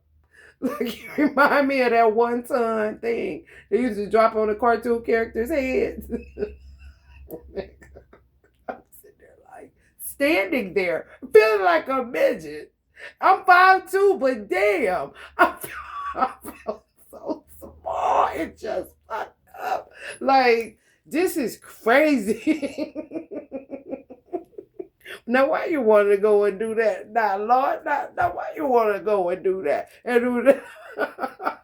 Like, you remind me of that one time thing they used to drop on the cartoon characters' heads. I'm sitting there like, standing there, feeling like a midget. I'm 5'2", but damn, I feel so small. It just fucked up. Like, this is crazy. Now, why you want to go and do that? Now, Lord, now, why you want to go and do that? And do that?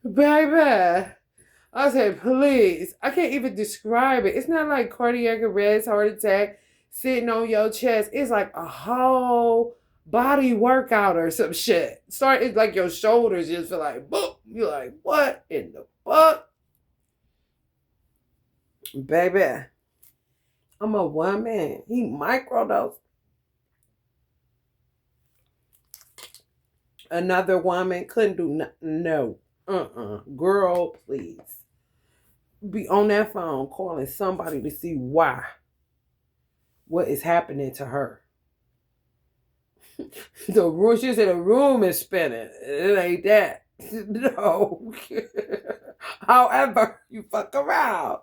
Baby, I said, please. I can't even describe it. It's not like cardiac arrest, heart attack, sitting on your chest. It's like a whole body workout or some shit. It's like your shoulders just feel like, boom. You're like, what in the fuck? Baby, I'm a woman. He microdosed. Another woman couldn't do no. Girl, please. Be on that phone calling somebody to see why. What is happening to her. She said the room is spinning. It ain't that. No. However, you fuck around.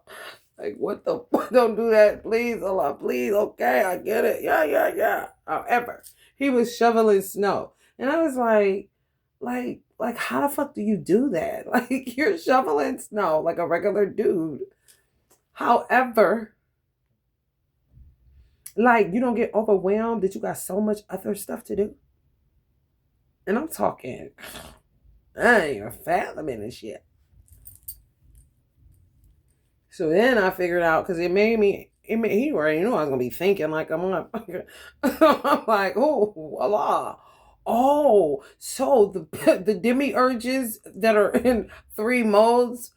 Like, what the fuck? Don't do that, please. Allah, please. Okay, I get it. Yeah. However, he was shoveling snow. And I was like, how the fuck do you do that? Like, you're shoveling snow like a regular dude. However, like, you don't get overwhelmed that you got so much other stuff to do. And I'm talking, I ain't even fathoming this shit. So then I figured out, because he already knew I was going to be thinking like a motherfucker. I'm like, oh, Allah. Oh, so the the demiurges that are in three modes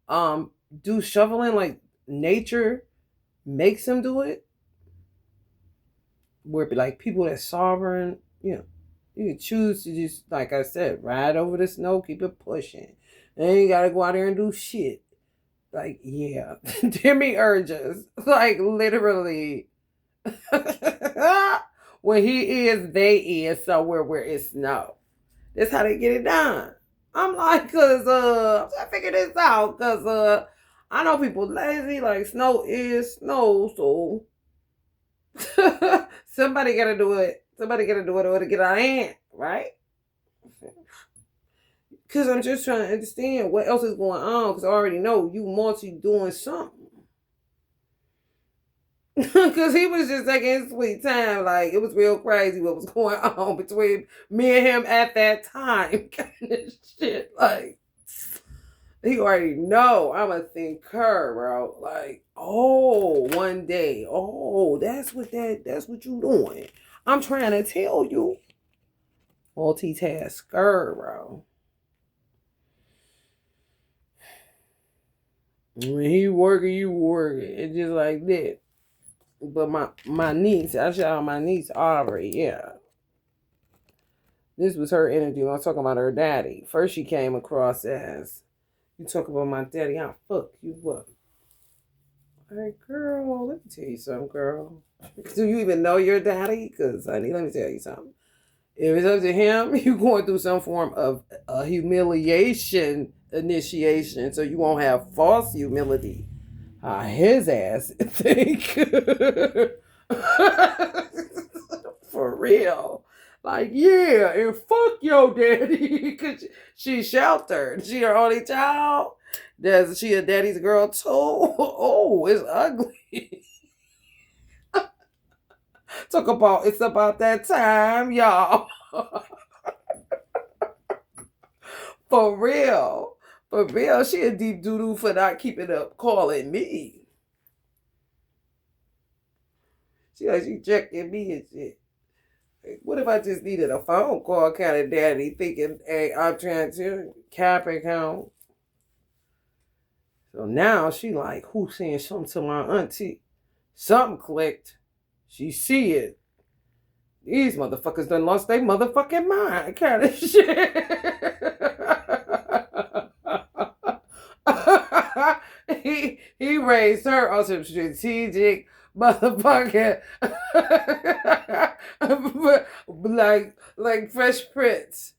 um do shoveling like nature makes them do it? Where it be like people that's sovereign, you know, you can choose to just, like I said, ride over the snow, keep it pushing. And you gotta go out there and do shit. Like, yeah. Demiurges. Like literally. When he is, they is somewhere where it's snow. That's how they get it done. I'm like, I figured this out, I know people lazy, like snow is snow, so somebody gotta do it. Somebody gotta do it or to get our hand, right? Cause I'm just trying to understand what else is going on, because I already know you multi doing something. Cause he was just taking his sweet time, like it was real crazy what was going on between me and him at that time. Kind of shit, like he already know I'm a thinker, bro. Like, oh, one day, oh, that's what you doing. I'm trying to tell you, multitasker, bro. When he working, you working. It's just like that. But my niece, I shout out my niece Aubrey. Yeah, this was her energy when I was talking about her daddy. First, she came across as, you talk about my daddy, I'll fuck you up. Hey, girl, let me tell you something, girl. Do you even know your daddy? Because, honey, let me tell you something. If it's up to him, you're going through some form of humiliation initiation, so you won't have false humility. His ass think. For real. Like, yeah, and fuck your daddy. Because she's sheltered. She her only child. Does she a daddy's girl too? Oh, it's ugly. It's about that time, y'all. For real. For real. She a deep doo-doo for not keeping up calling me. She checking me and shit. What if I just needed a phone call kind of daddy thinking, hey, I'm trying to cap account. So now she like, who's saying something to my auntie? Something clicked. She see it. These motherfuckers done lost their motherfucking mind kind of shit. he raised her on some strategic motherfucking like Fresh Prince.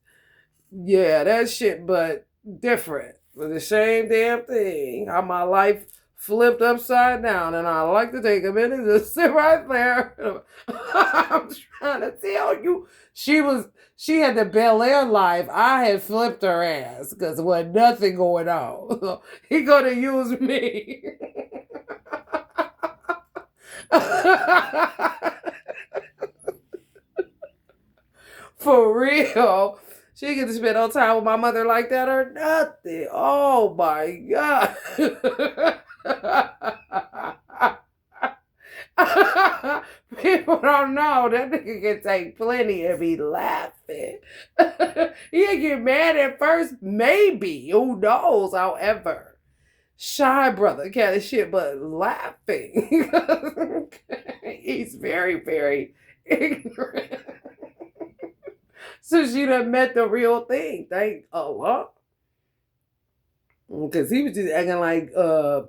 Yeah, that shit, but different. For the same damn thing. How my life flipped upside down, and I like to take a minute to sit right there. I'm trying to tell you, she had the Bel Air life. I had flipped her ass because there was nothing going on. He gonna use me. For real. She get to spend no time with my mother like that or nothing. Oh my God. People don't know that nigga can take plenty and be laughing. He'll get mad at first, maybe. Who knows? However, shy brother kind of shit, but laughing. He's very, very ignorant. So she done met the real thing. Thank Allah. Because he was just acting like,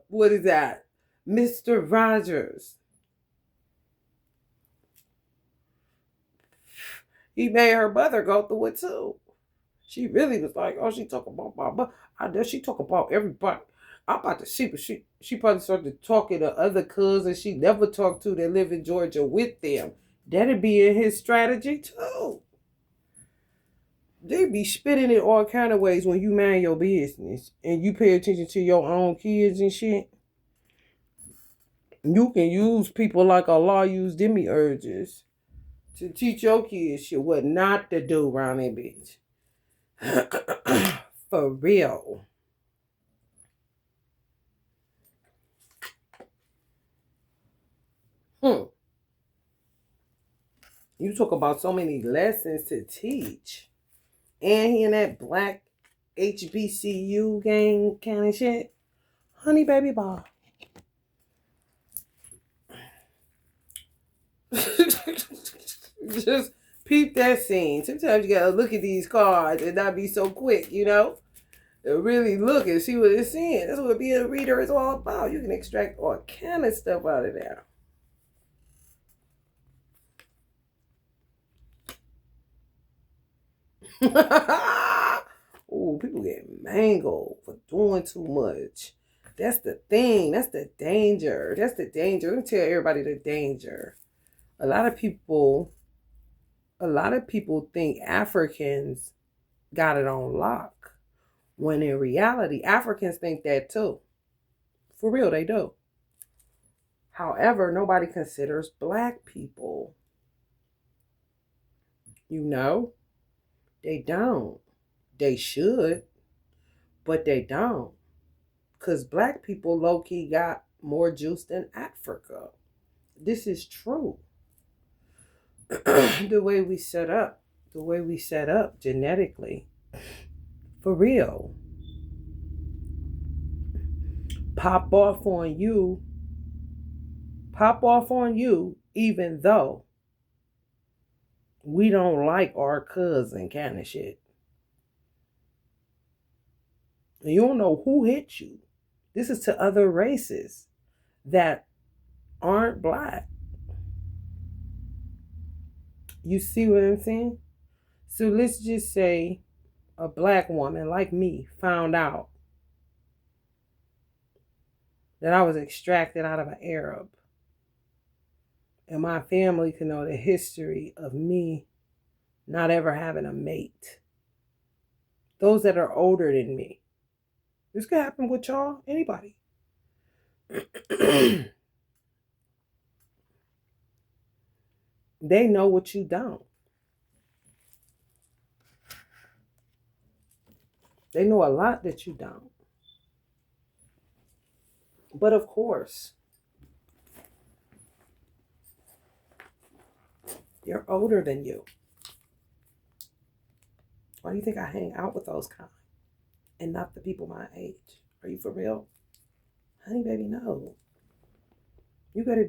what is that? Mr. Rogers. He made her mother go through it too. She really was like, oh, she talk about my mother. I know she talk about everybody. I'm about to see, but she probably started talking to other cousins she never talked to that live in Georgia with them. That'd be in his strategy too. They be spitting it all kind of ways when you mind your business and you pay attention to your own kids and shit. You can use people like Allah used demiurges to teach your kids shit what not to do around that bitch. For real. You talk about so many lessons to teach. And he in that black HBCU gang kind of shit. Honey baby ball. Just peep that scene. Sometimes you gotta look at these cards and not be so quick, you know? And really look and see what it's saying. That's what being a reader is all about. You can extract all kind of stuff out of there. Ooh, people get mangled for doing too much. That's the thing. That's the danger. That's the danger. Let me tell everybody the danger. A lot of people think Africans got it on lock. When in reality, Africans think that too. For real, they do. However, nobody considers black people. You know? They don't. They should, but they don't. Because black people low-key got more juice than Africa. This is true. The way we set up genetically. For real. Pop off on you, even though we don't like our cousin kind of shit. And you don't know who hit you. This is to other races that aren't black. You see what I'm saying? So let's just say a black woman like me found out that I was extracted out of an Arab. And my family can know the history of me not ever having a mate. Those that are older than me. This could happen with y'all, anybody. They know what you don't. They know a lot that you don't. But of course, they're older than you. Why do you think I hang out with those kind and not the people my age? Are you for real? Honey, baby, no. You gotta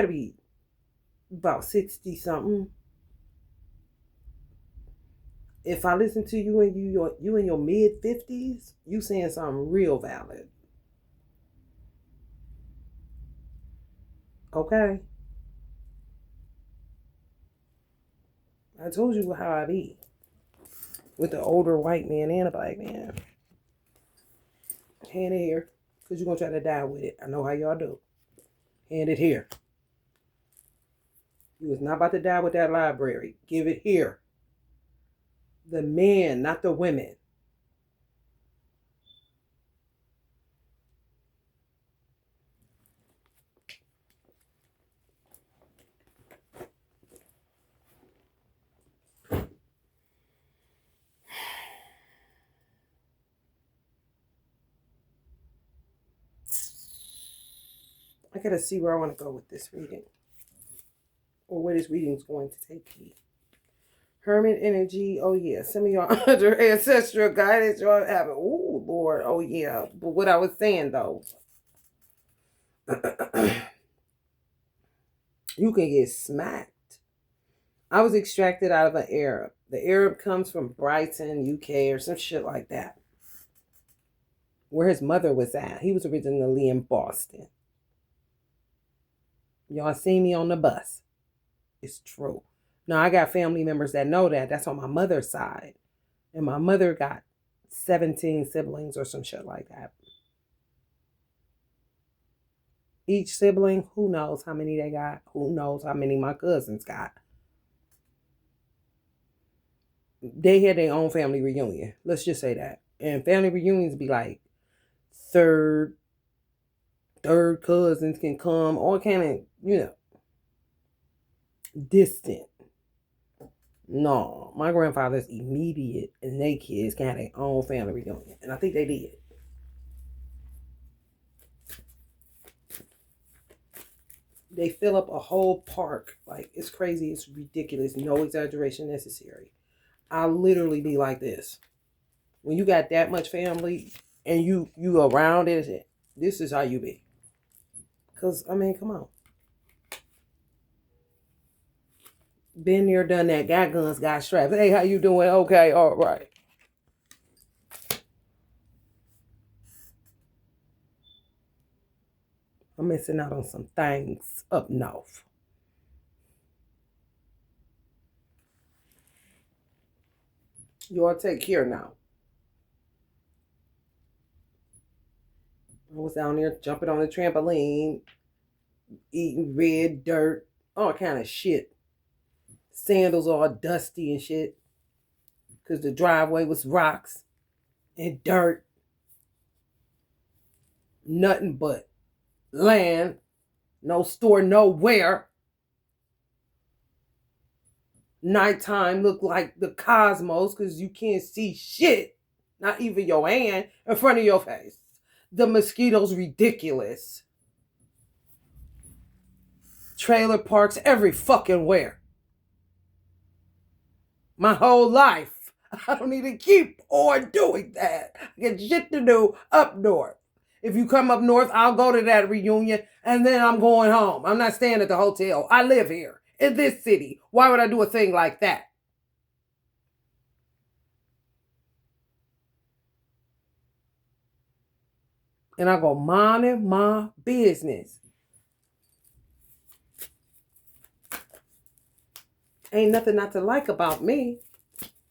be about 60 something. If I listen to you and you in your mid 50s, you saying something real valid. Okay? I told you how I be with the older white man and a black man. Hand it here, because you're going to try to die with it. I know how y'all do. Hand it here. You was not about to die with that library. Give it here. The men, not the women. I gotta see where I want to go with this reading. Or where this reading is going to take me. Hermit energy, oh yeah. Some of y'all under ancestral guidance, y'all have it. Oh Lord, oh yeah. But what I was saying though, you can get smacked. I was extracted out of an Arab. The Arab comes from Brighton, UK, or some shit like that. Where his mother was at. He was originally in Boston. Y'all see me on the bus. It's true. Now, I got family members that know that. That's on my mother's side. And my mother got 17 siblings or some shit like that. Each sibling, who knows how many they got? Who knows how many my cousins got? They had their own family reunion. Let's just say that. And family reunions be like third cousins can come, all kind of, distant. No, my grandfather's immediate and they kids can have their own family reunion. And I think they did. They fill up a whole park. Like, it's crazy. It's ridiculous. No exaggeration necessary. I literally be like this. When you got that much family and you around it, this is how you be. Because, I mean, come on. Been there, done that. Got guns, got straps. Hey, how you doing? Okay, all right. I'm missing out on some things up north. You all take care now. I was down there jumping on the trampoline, eating red dirt, all kind of shit. Sandals all dusty and shit. Because the driveway was rocks and dirt. Nothing but land. No store nowhere. Nighttime looked like the cosmos because you can't see shit. Not even your hand in front of your face. The mosquitoes ridiculous. Trailer parks every fucking where. My whole life. I don't need to keep on doing that. I get shit to do up north. If you come up north, I'll go to that reunion and then I'm going home. I'm not staying at the hotel. I live here in this city. Why would I do a thing like that? And I go minding my business. Ain't nothing not to like about me.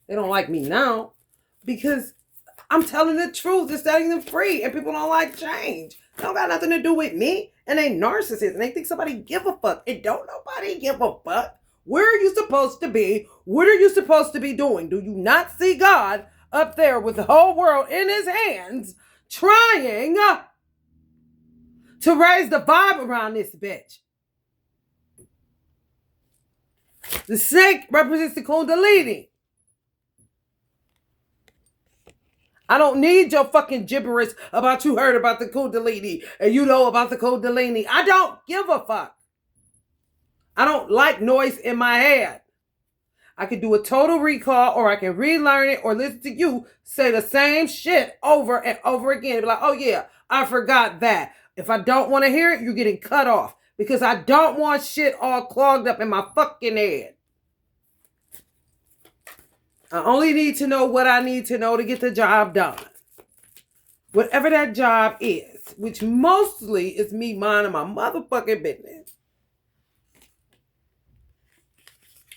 They don't like me now because I'm telling the truth and setting them free, and people don't like change. It don't got nothing to do with me, and they narcissists, and they think somebody give a fuck. It don't nobody give a fuck. Where are you supposed to be? What are you supposed to be doing? Do you not see God up there with the whole world in his hands trying to raise the vibe around this bitch? The snake represents the Kundalini. I don't need your fucking gibberish about you heard about the Kundalini and you know about the Kundalini. I don't give a fuck. I don't like noise in my head. I can do a total recall, or I can relearn it or listen to you say the same shit over and over again. Be like, oh yeah, I forgot that. If I don't want to hear it, you're getting cut off because I don't want shit all clogged up in my fucking head. I only need to know what I need to know to get the job done. Whatever that job is, which mostly is me minding my motherfucking business.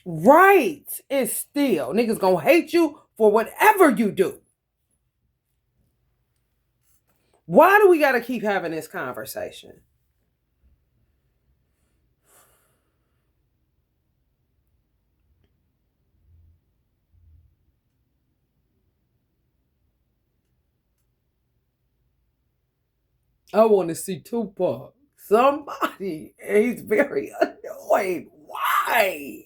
Right. And still, niggas gonna hate you for whatever you do. Why do we gotta keep having this conversation? I want to see Tupac. Somebody. And he's very annoyed. Why?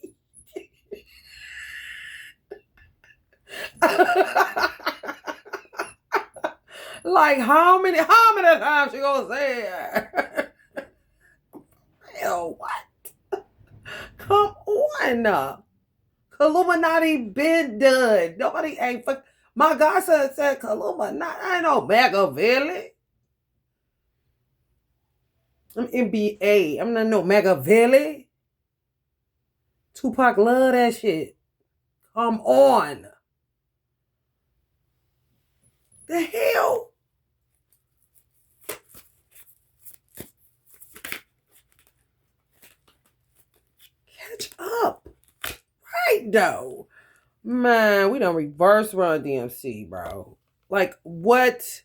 Like how many times you gonna say it? Hell, what? Come on. Illuminati been done. Nobody ain't fuck. My godson said Illuminati. I ain't no Machiavelli. I'm NBA. I'm not no Machiavelli. Tupac love that shit. Come on. The hell? Catch up. Right, though. Man, we done reverse Run DMC, bro. Like, what?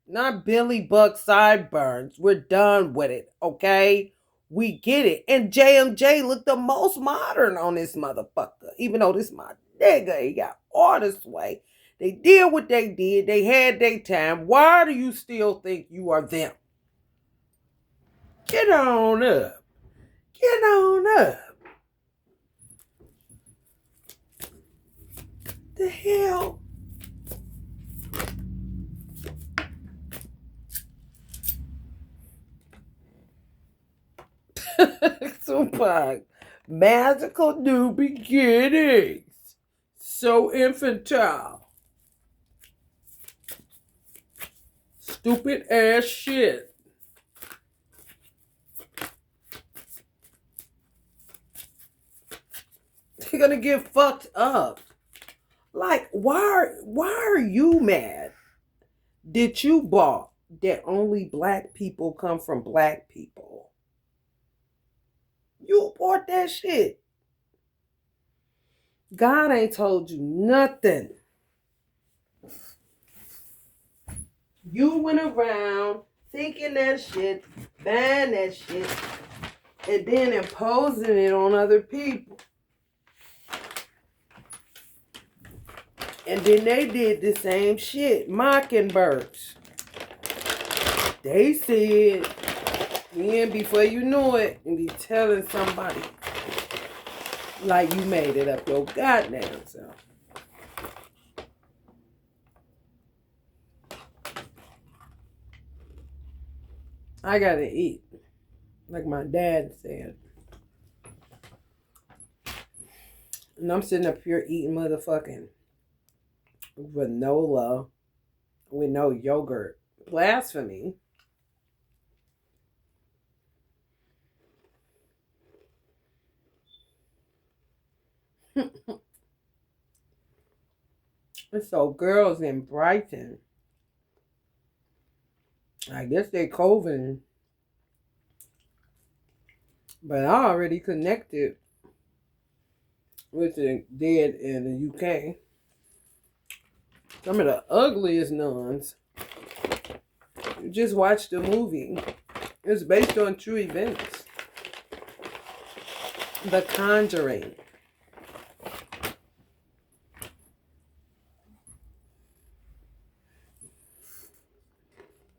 Not Billy Buck sideburns. We're done with it, okay? We get it. And JMJ looked the most modern on this motherfucker. Even though this my nigga, he got all this way. They did what they did. They had their time. Why do you still think you are them? Get on up. Get on up. The hell? Tupac. Magical new beginnings. So infantile. Stupid ass shit. You're gonna get fucked up. Like, why are you mad that you bought that only black people come from black people? You bought that shit. God ain't told you nothing. You went around thinking that shit, buying that shit, and then imposing it on other people. And then they did the same shit. Mockingbirds. They said, then before you know it, and be telling somebody like you made it up your goddamn self. I gotta eat. Like my dad said. And I'm sitting up here eating motherfucking granola with no yogurt. Blasphemy. And so girls in Brighton, I guess they COVID, but I already connected with the dead in the UK. Some of the ugliest nuns. Just watch the movie. It's based on true events. The Conjuring.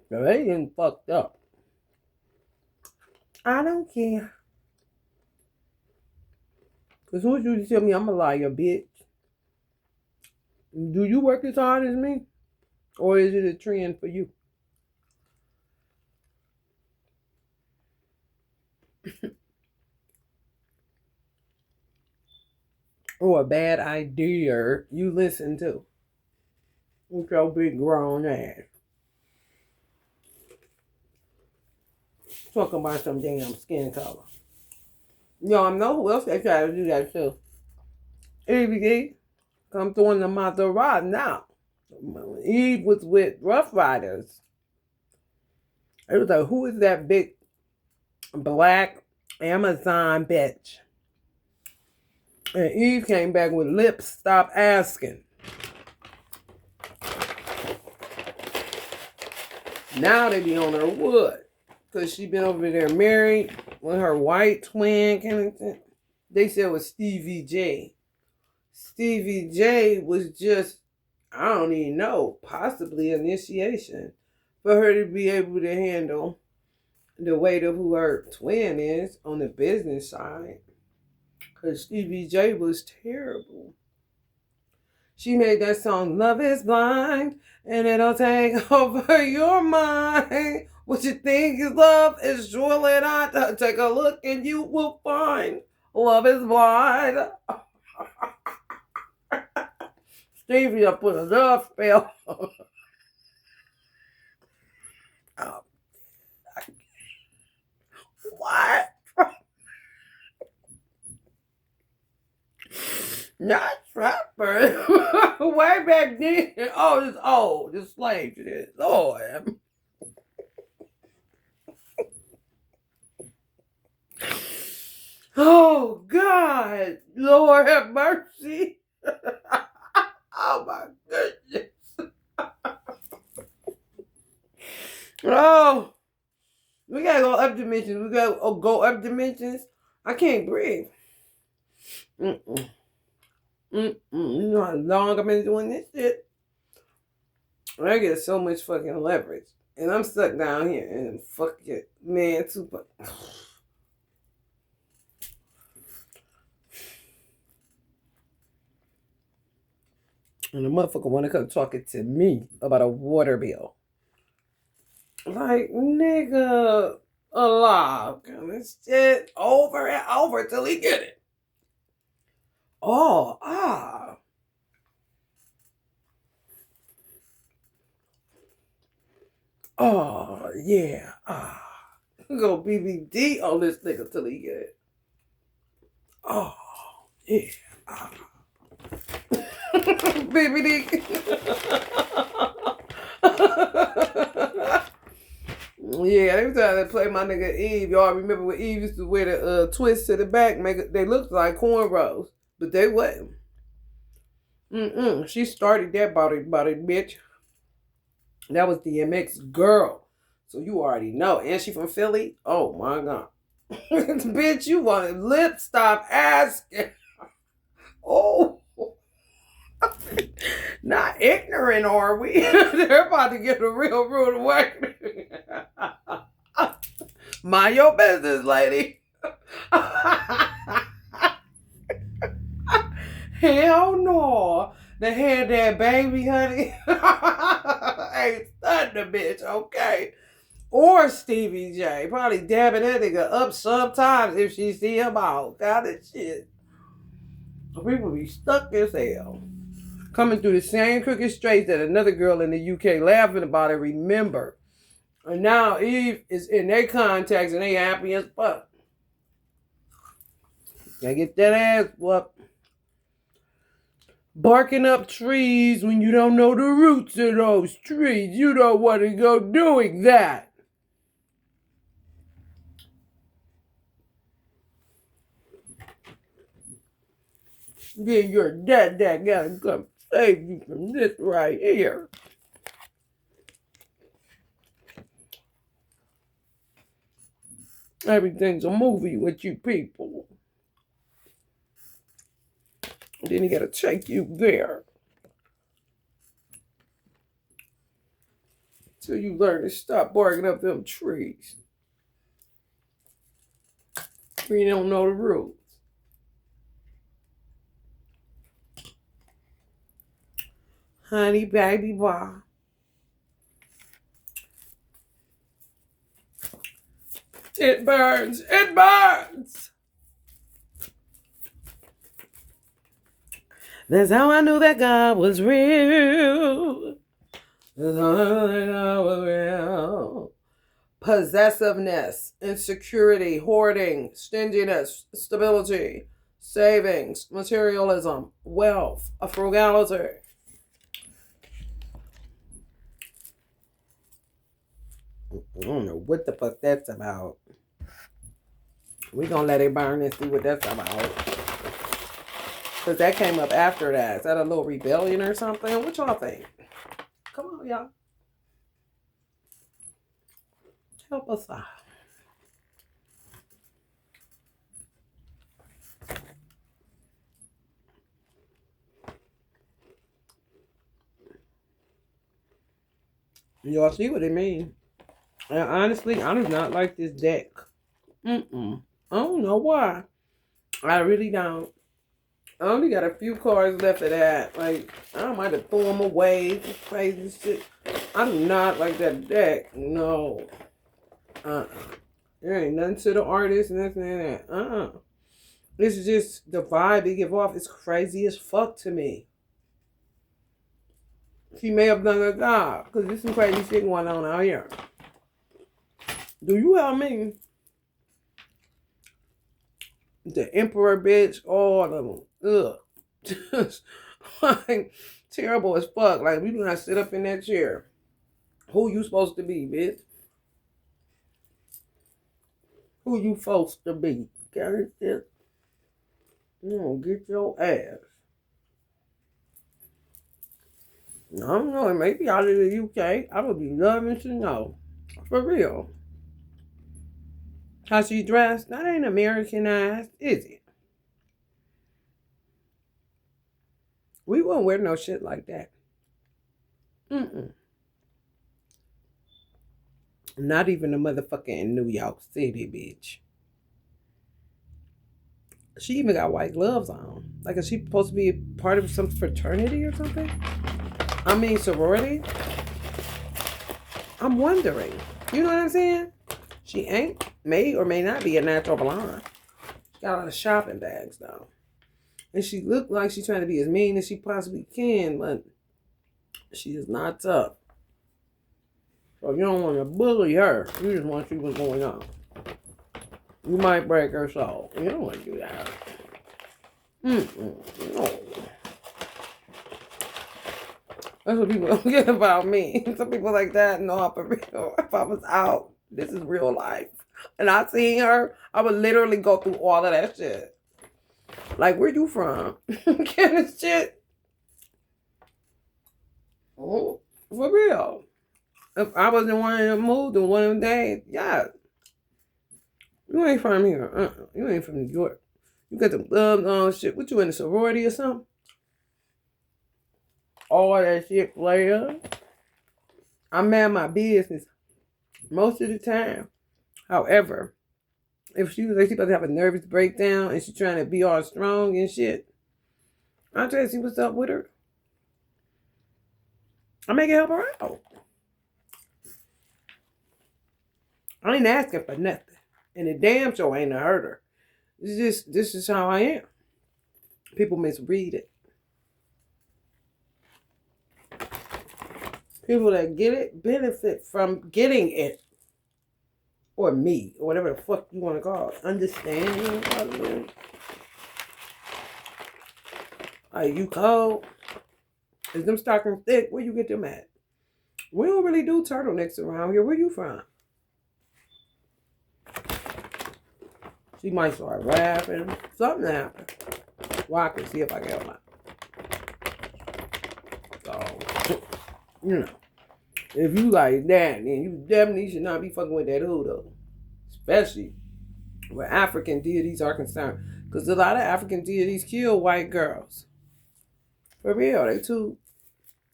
Now, they getting fucked up. I don't care. Because who's you to tell me I'm a liar, bitch? Do you work as hard as me? Or is it a trend for you? Or a bad idea you listen to? With your big grown ass. Talking about some damn skin color. Yo, I know who else they try to do that too. EBD, come throwing them out the rod now. Eve was with Rough Riders. It was like, who is that big black Amazon bitch? And Eve came back with lips, stop asking. Now they be on her wood. Because she been over there married with her white twin. They said it was Stevie J. Stevie J was just, I don't even know, possibly initiation for her to be able to handle the weight of who her twin is on the business side. Because Stevie J was terrible. She made that song, Love is Blind, and it'll take over your mind. What you think is love is surely not. Take a look and you will find love is blind. Stevie, I put a love spell. What? Not trapper. Way back then. Oh, it's old. It's slave shit. Lord. Oh, God. Lord have mercy. Oh, my goodness. Oh. We gotta go up dimensions. We gotta go up dimensions. I can't breathe. You know how long I've been doing this shit? I get so much fucking leverage. And I'm stuck down here and fuck it. Man, Tupac. And the motherfucker wanna come talking to me about a water bill. Like, nigga, alive. This shit over and over till he get it. Oh, oh, yeah, Go BBD on this nigga till he get it. Oh, yeah, BBD. Yeah, they were trying to play my nigga Eve. Y'all remember when Eve used to wear the twist to the back, make it, they looked like cornrows, but they wasn't. She started that body, bitch. That was DMX girl. So you already know. And she from Philly? Oh my God. Bitch, you want to lip stop asking. Oh. Not ignorant, are we? They're about to get a real rude awakening. Mind your business, lady. Hell no. They had that baby, honey. Ain't stunning the bitch, okay? Or Stevie J. Probably dabbing that nigga up sometimes if she see him out. Kind of shit. People be stuck as hell. Coming through the same crooked streets that another girl in the UK laughing about it, remember. And now Eve is in their contacts and they happy as fuck. Gotta get that ass whooped. Barking up trees when you don't know the roots of those trees. You don't want to go doing that. Then your dad gotta come save you from this right here. Everything's a movie with you people. Then he gotta take you there. Till you learn to stop barking up them trees. You don't know the rules. Honey, baby, boy. It burns. It burns. That's how I knew that God was real. That's how I knew that God was real. Possessiveness, insecurity, hoarding, stinginess, stability, savings, materialism, wealth, frugality. I don't know what the fuck that's about. We gonna let it burn and see what that's about. Because that came up after that. Is that a little rebellion or something? What y'all think? Come on, y'all. Help us out. Y'all see what it means? And honestly, I do not like this deck. I don't know why. I really don't. I only got a few cards left of that. Like, I might have thrown them away. Crazy shit. I do not like that deck. No. There ain't nothing to the artist, nothing and that. It's just the vibe they give off is crazy as fuck to me. She may have done a job, because there's some crazy shit going on out here. Do you help me? The Emperor bitch, all of them. Ugh. Just like terrible as fuck. Like, we do not sit up in that chair. Who you supposed to be, bitch? Who you supposed to be? Okay? You know, get your ass. I don't know, maybe out of the UK. I would be loving to know. For real. How she dressed? That ain't Americanized, is it? We won't wear no shit like that. Not even a motherfucker in New York City, bitch. She even got white gloves on. Like, is she supposed to be part of some fraternity or something? I mean, sorority? I'm wondering. You know what I'm saying? She may or may not be a natural blonde. She got a lot of shopping bags though. And she looked like she's trying to be as mean as she possibly can, but she is not tough. So you don't want to bully her. You just want to see what's going on. You might break her soul. You don't want to do that. No. That's what people don't get about me. Some people like that know for real. If I was out, this is real life. And I seen her, I would literally go through all of that shit. Like, where you from? Kind of shit. Oh, for real. If I was in one of them moods in one of them days, yeah. You ain't from here. You ain't from New York. You got the gloves on shit. What, you in a sorority or something? All that shit, player. I man my business most of the time. However, if she was like she about to have a nervous breakdown and she's trying to be all strong and shit, I'll try to see what's up with her. I make it help her out. I ain't asking for nothing. And the damn show ain't to hurt her. This is how I am. People misread it. People that get it benefit from getting it. Or me. Or whatever the fuck you want to call it. Understanding. Like, you cold? Is them stockings thick? Where you get them at? We don't really do turtlenecks around here. Where you from? She might start laughing. Something happened. Well, I can see if I can help out. So, you know. If you like that, then you definitely should not be fucking with that hoodoo. Especially where African deities are concerned. Because a lot of African deities kill white girls. For real. They too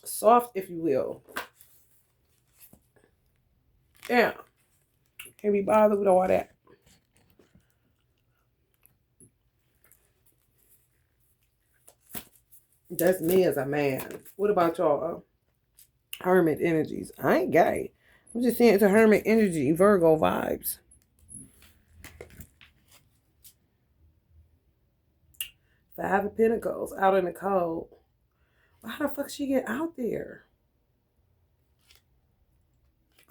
soft, if you will. Yeah. Can't be bothered with all that. That's me as a man. What about y'all? Hermit energies. I ain't gay. I'm just saying it's a hermit energy. Virgo vibes. Five of Pentacles. Out in the cold. Well, how the fuck she get out there?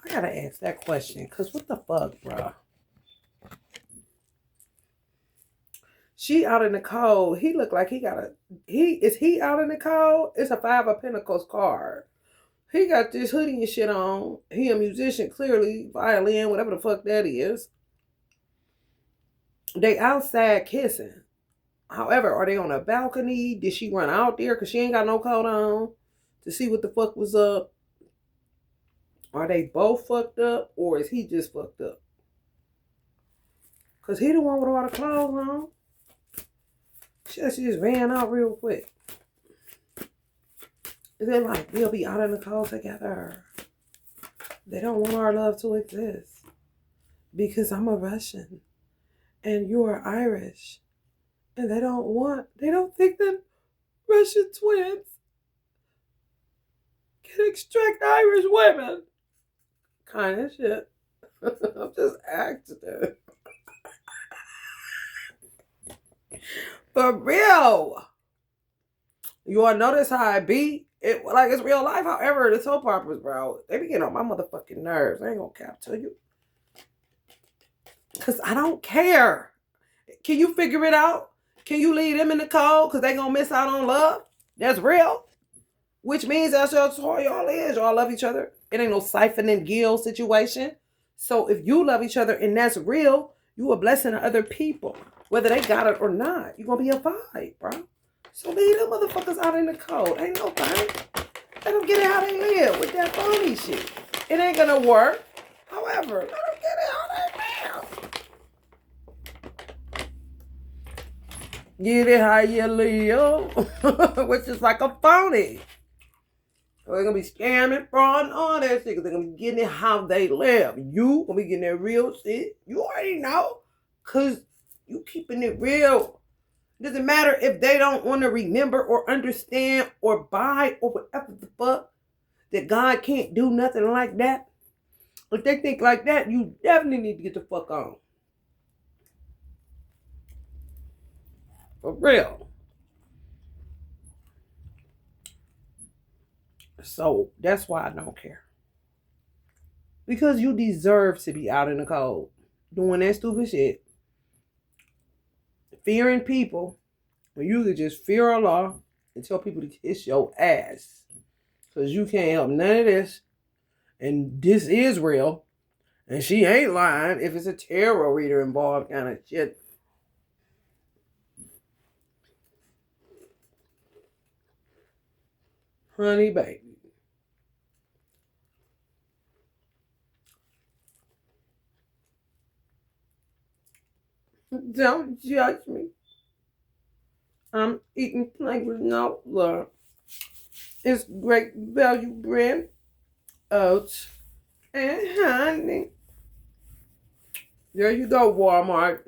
I gotta ask that question. Because what the fuck, bro? She out in the cold. He look like he got a... Is he out in the cold? It's a Five of Pentacles card. He got this hoodie and shit on. He a musician, clearly. Violin, whatever the fuck that is. They outside kissing. However, are they on a balcony? Did she run out there because she ain't got no coat on to see what the fuck was up? Are they both fucked up or is he just fucked up? Because he the one with all the clothes on. She just ran out real quick. Is it like we'll be out in the cold together? They don't want our love to exist. Because I'm a Russian. And you're Irish. And they don't think that Russian twins can extract Irish women. Kind of shit. I'm just acting. For real. You all notice how I be? It's real life. However, the soap operas, bro, they be getting on my motherfucking nerves. I ain't gonna cap to you. Because I don't care. Can you figure it out? Can you leave them in the cold? Because they gonna miss out on love? That's real. Which means that's all y'all is. Y'all love each other. It ain't no siphon and gill situation. So if you love each other and that's real, you a blessing to other people. Whether they got it or not. You're gonna be a vibe, bro. So leave them motherfuckers out in the cold. Ain't no thing. Let them get it how they live with that phony shit. It ain't gonna work. However, let them get it how they live. Get it how you live. Which is like a phony. So they're gonna be scamming, fraud, and all that shit. Because they're gonna be getting it how they live. You gonna be getting that real shit. You already know. Because you keeping it real. It doesn't matter if they don't want to remember or understand or buy or whatever the fuck. That God can't do nothing like that. If they think like that, you definitely need to get the fuck on. For real. So that's why I don't care. Because you deserve to be out in the cold doing that stupid shit. Fearing people when you could just fear Allah and tell people to kiss your ass. Because you can't help none of this. And this is real. And she ain't lying if it's a tarot reader involved kind of shit. Honey, baby. Don't judge me. I'm eating plain with no love. It's great value bread, oats, and honey. There you go, Walmart.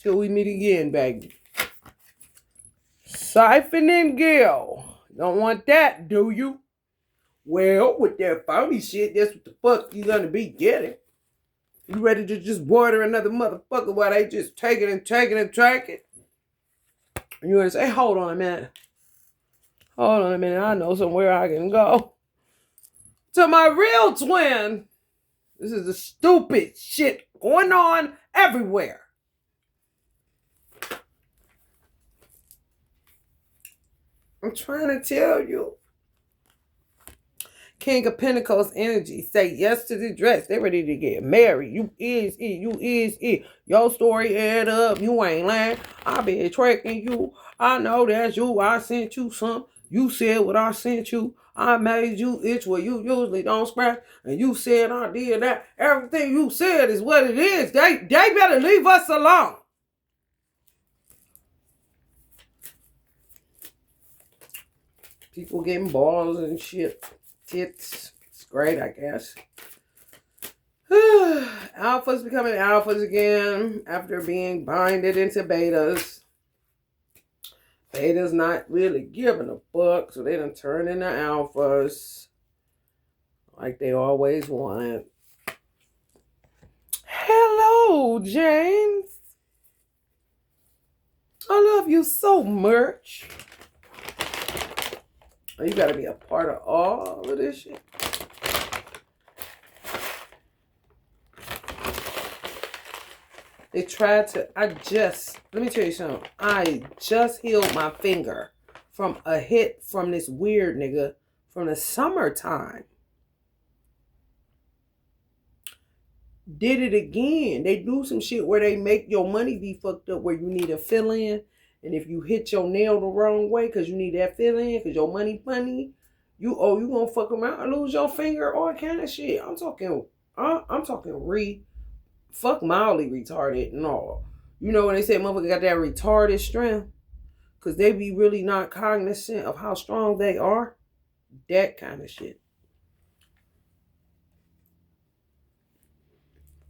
Till we meet again, baby. Siphon and Gill. Don't want that, do you? Well, with that phony shit, that's what the fuck you gonna be getting. You ready to just water another motherfucker while they just take it and take it and take it? And you're gonna say, hold on a minute. Hold on a minute. I know somewhere I can go. To my real twin. This is the stupid shit going on everywhere. I'm trying to tell you. King of Pentacles energy. Say yes to the dress. They ready to get married. You is it. You is it. Your story add up. You ain't lying. I been tracking you. I know that's you. I sent you some. You said what I sent you. I made you itch where you usually don't scratch. And you said I did that. Everything you said is what it is. They better leave us alone. People getting balls and shit. Tits. It's great, I guess. Alphas becoming alphas again after being binded into betas. Betas not really giving a fuck, so they done turn into alphas like they always want. Hello, James. I love you so much. Oh, you gotta be a part of all of this shit. They tried to, let me tell you something. I just healed my finger from a hit from this weird nigga from the summertime. Did it again. They do some shit where they make your money be fucked up where you need a fill in. And if you hit your nail the wrong way because you need that fill in because your money funny, you gonna fuck around and lose your finger, all kind of shit. I'm talking fuck mildly retarded and all. You know when they say motherfucker got that retarded strength? Because they be really not cognizant of how strong they are. That kind of shit.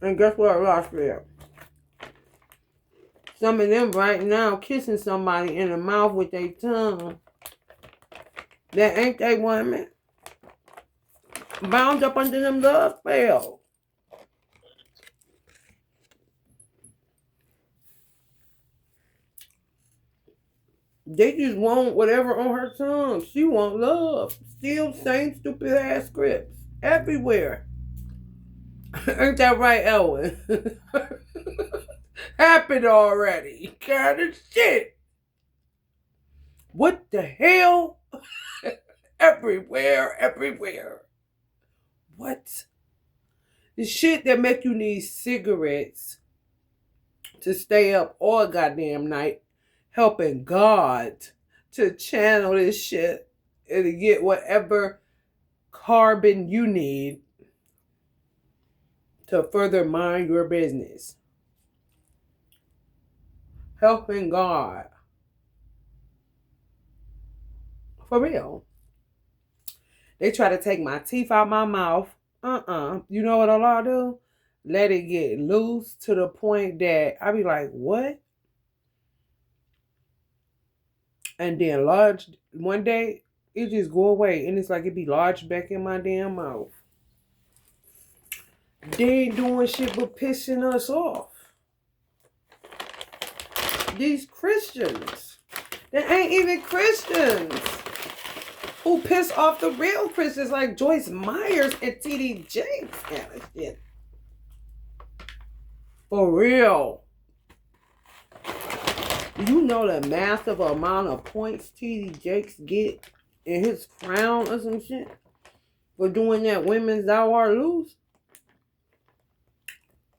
And guess what I lost there? Some of them right now kissing somebody in the mouth with their tongue. That ain't they woman. Bound up under them love spells. They just want whatever on her tongue. She want love. Still same stupid ass scripts. Everywhere. Ain't that right, Ellen? Happened already. Kind of shit. What the hell? Everywhere. What? The shit that make you need cigarettes to stay up all goddamn night, helping God to channel this shit and to get whatever carbon you need to further mind your business. Helping God. For real. They try to take my teeth out my mouth. You know what Allah do? Let it get loose to the point that I be like, what? And then one day, it just go away. And it's like it be lodged back in my damn mouth. They ain't doing shit but pissing us off. These Christians. They ain't even Christians. Who piss off the real Christians like Joyce Myers and T.D. Jakes kind of shit. For real. You know the massive amount of points T.D. Jakes get in his crown or some shit for doing that women's thou art loose?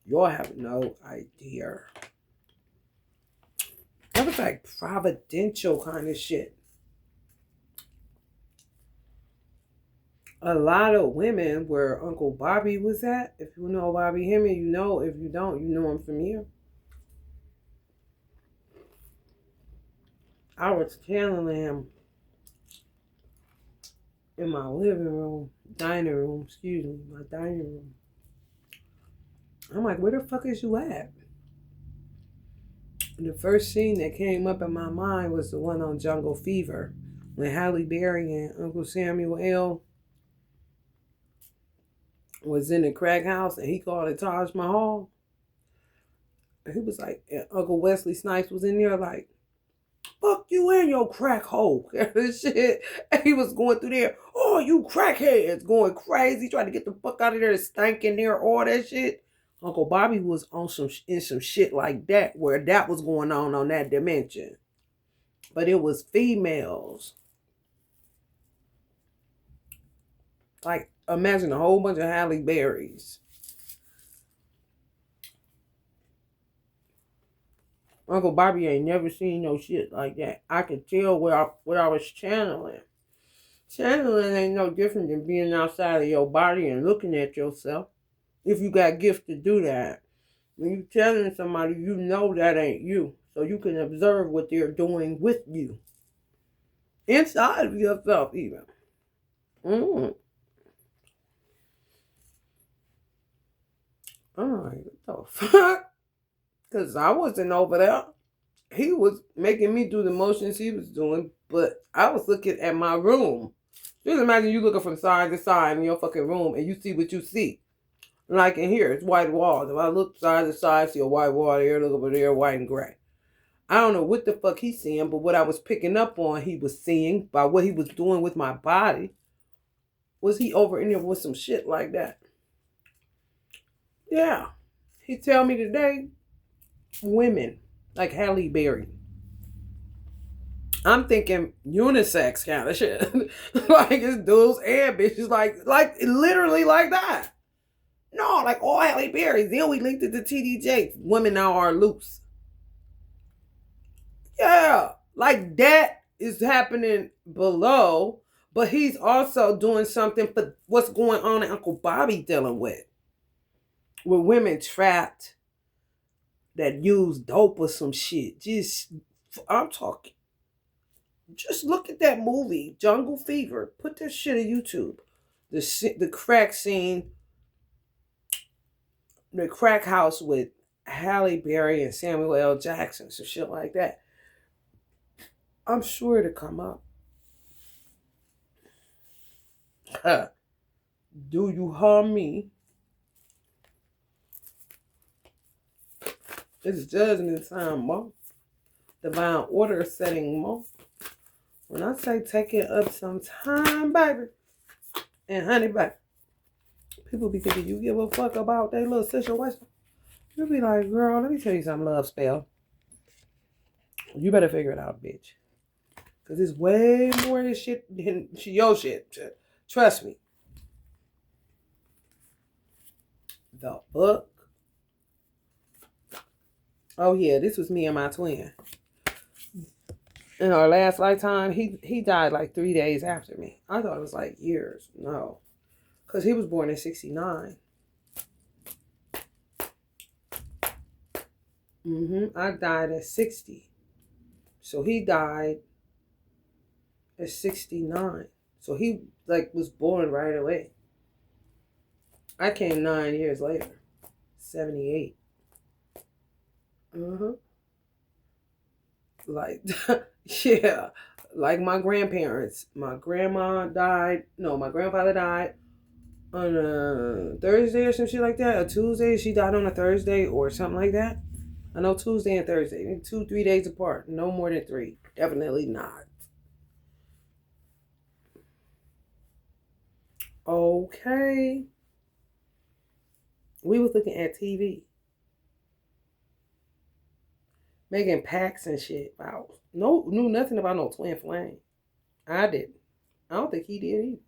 Y'all have no idea. That was like providential kind of shit. A lot of women where Uncle Bobby was at. If you know Bobby Hemming, you know. If you don't, you know him from here. I was channeling him in my living room, dining room, my dining room. I'm like, where the fuck is you at? And the first scene that came up in my mind was the one on Jungle Fever, when Halle Berry and Uncle Samuel L. was in the crack house and he called it Taj Mahal. And he was like, and Uncle Wesley Snipes was in there like, fuck you and your crack hole. And shit. And he was going through there, oh, you crackheads, going crazy, trying to get the fuck out of there, stank in there, all that shit. Uncle Bobby was on some shit like that, where that was going on that dimension. But it was females. Like, imagine a whole bunch of Halle Berrys. Uncle Bobby ain't never seen no shit like that. I could tell what I was channeling. Channeling ain't no different than being outside of your body and looking at yourself. If you got gifts to do that. When you telling somebody, you know that ain't you. So you can observe what they're doing with you. Inside of yourself even. I'm like, what the fuck? Because I wasn't over there. He was making me do the motions he was doing, but I was looking at my room. Just imagine you looking from side to side in your fucking room and you see what you see. Like in here, it's white walls. If I look side to side, see a white wall there, look over there, white and gray. I don't know what the fuck he's seeing, but what I was picking up on, he was seeing by what he was doing with my body. Was he over in there with some shit like that? Yeah. He tell me today, women, like Halle Berry. I'm thinking unisex kind of shit. Like it's dudes and bitches, like literally like that. No, like all Halle Berry. Then we linked it to T.D. Jakes. Women now are loose. Yeah, like that is happening below, but he's also doing something for what's going on in Uncle Bobby dealing with women trapped that use dope or some shit. I'm talking. Just look at that movie, Jungle Fever. Put that shit on YouTube. The crack scene, the crack house with Halle Berry and Samuel L. Jackson, some shit like that. I'm sure it'll come up. Do you harm me? It's judgment time, Mo. Divine order setting, Mo. When I say take it up some time, baby, and honey, baby, people be thinking you give a fuck about their little situation. You be like, girl, let me tell you something, love spell. You better figure it out, bitch. Because it's way more of this shit than your shit. Trust me. The fuck? Oh, yeah, this was me and my twin. In our last lifetime, he died like 3 days after me. I thought it was like years. No. Because he was born in 69. I died at 60. So he died at 69. So he was born right away. I came 9 years later. 78. Like, yeah. Like my grandparents. My grandma died. No, my grandfather died on a Thursday or some shit like that. A Tuesday. She died on a Thursday or something like that. I know Tuesday and Thursday. 2-3 days apart. No more than 3. Definitely not. Okay. We was looking at TV. Making packs and shit. Wow. Knew nothing about no twin flame. I didn't. I don't think he did either.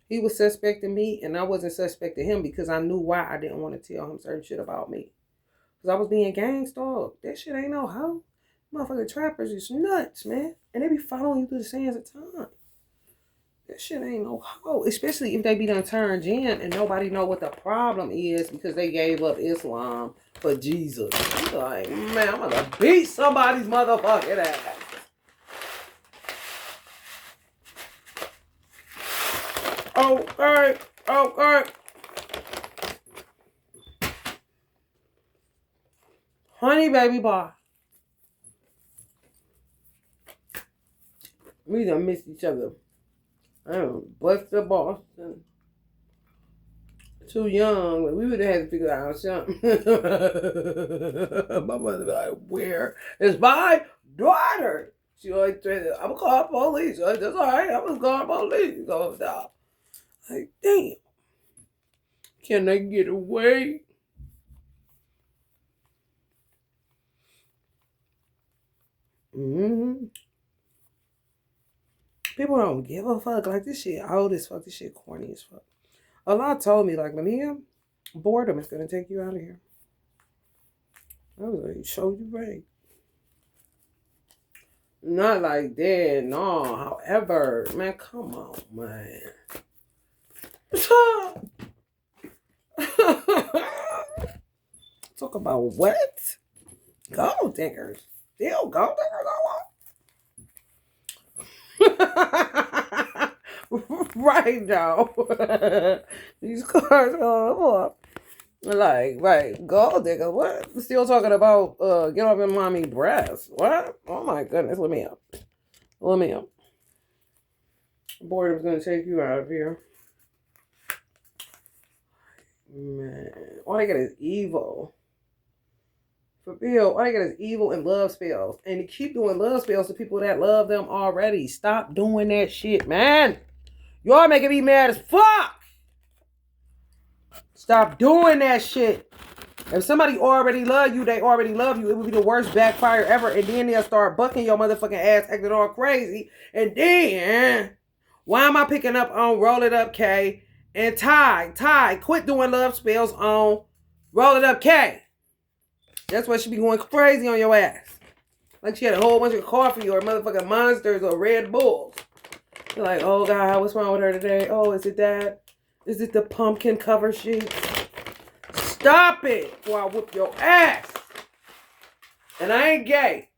He was suspecting me, and I wasn't suspecting him because I knew why I didn't want to tell him certain shit about me. Because I was being gang stalked. That shit ain't no hoe. Motherfucking trappers is nuts, man. And they be following you through the sands of time. That shit ain't no hoe. Especially if they be done turned in and nobody know what the problem is because they gave up Islam for Jesus. You like, man, I'm gonna beat somebody's motherfucking ass. Okay. Honey baby boy. We done missed each other. Buster Boston. Too young, but we would have had to figure out something. My mother be like, where is my daughter? She always said, I'm gonna call police. Like, that's all right, I'm gonna call police. Go down. Like, damn. Can they get away? Mm-hmm. People don't give a fuck. Like, this shit old as fuck. This shit corny as fuck. Allah told me, like, Lamia, boredom is gonna take you out of here. I was like, show you right. Not like that, no. However, man, come on, man. Talk about what? Gold diggers. Still gold diggers on. Right, Joe. These cars go up. Like, right, gold digger. What? Still talking about get off in mommy breasts. What? Oh my goodness. Let me up. Boredom's gonna take you out of here. Man. All I get is evil. For real, all I get is evil and love spells. And to keep doing love spells to people that love them already. Stop doing that shit, man. Y'all making me mad as fuck. Stop doing that shit. If somebody already love you, they already love you. It would be the worst backfire ever. And then they'll start bucking your motherfucking ass, acting all crazy. And then, why am I picking up on Roll It Up K and Ty? Quit doing love spells on Roll It Up K. That's why she be going crazy on your ass. Like she had a whole bunch of coffee or motherfucking Monsters or Red Bulls. You're like, oh God, what's wrong with her today? Oh, is it that? Is it the pumpkin cover sheet? Stop it before I whoop your ass. And I ain't gay.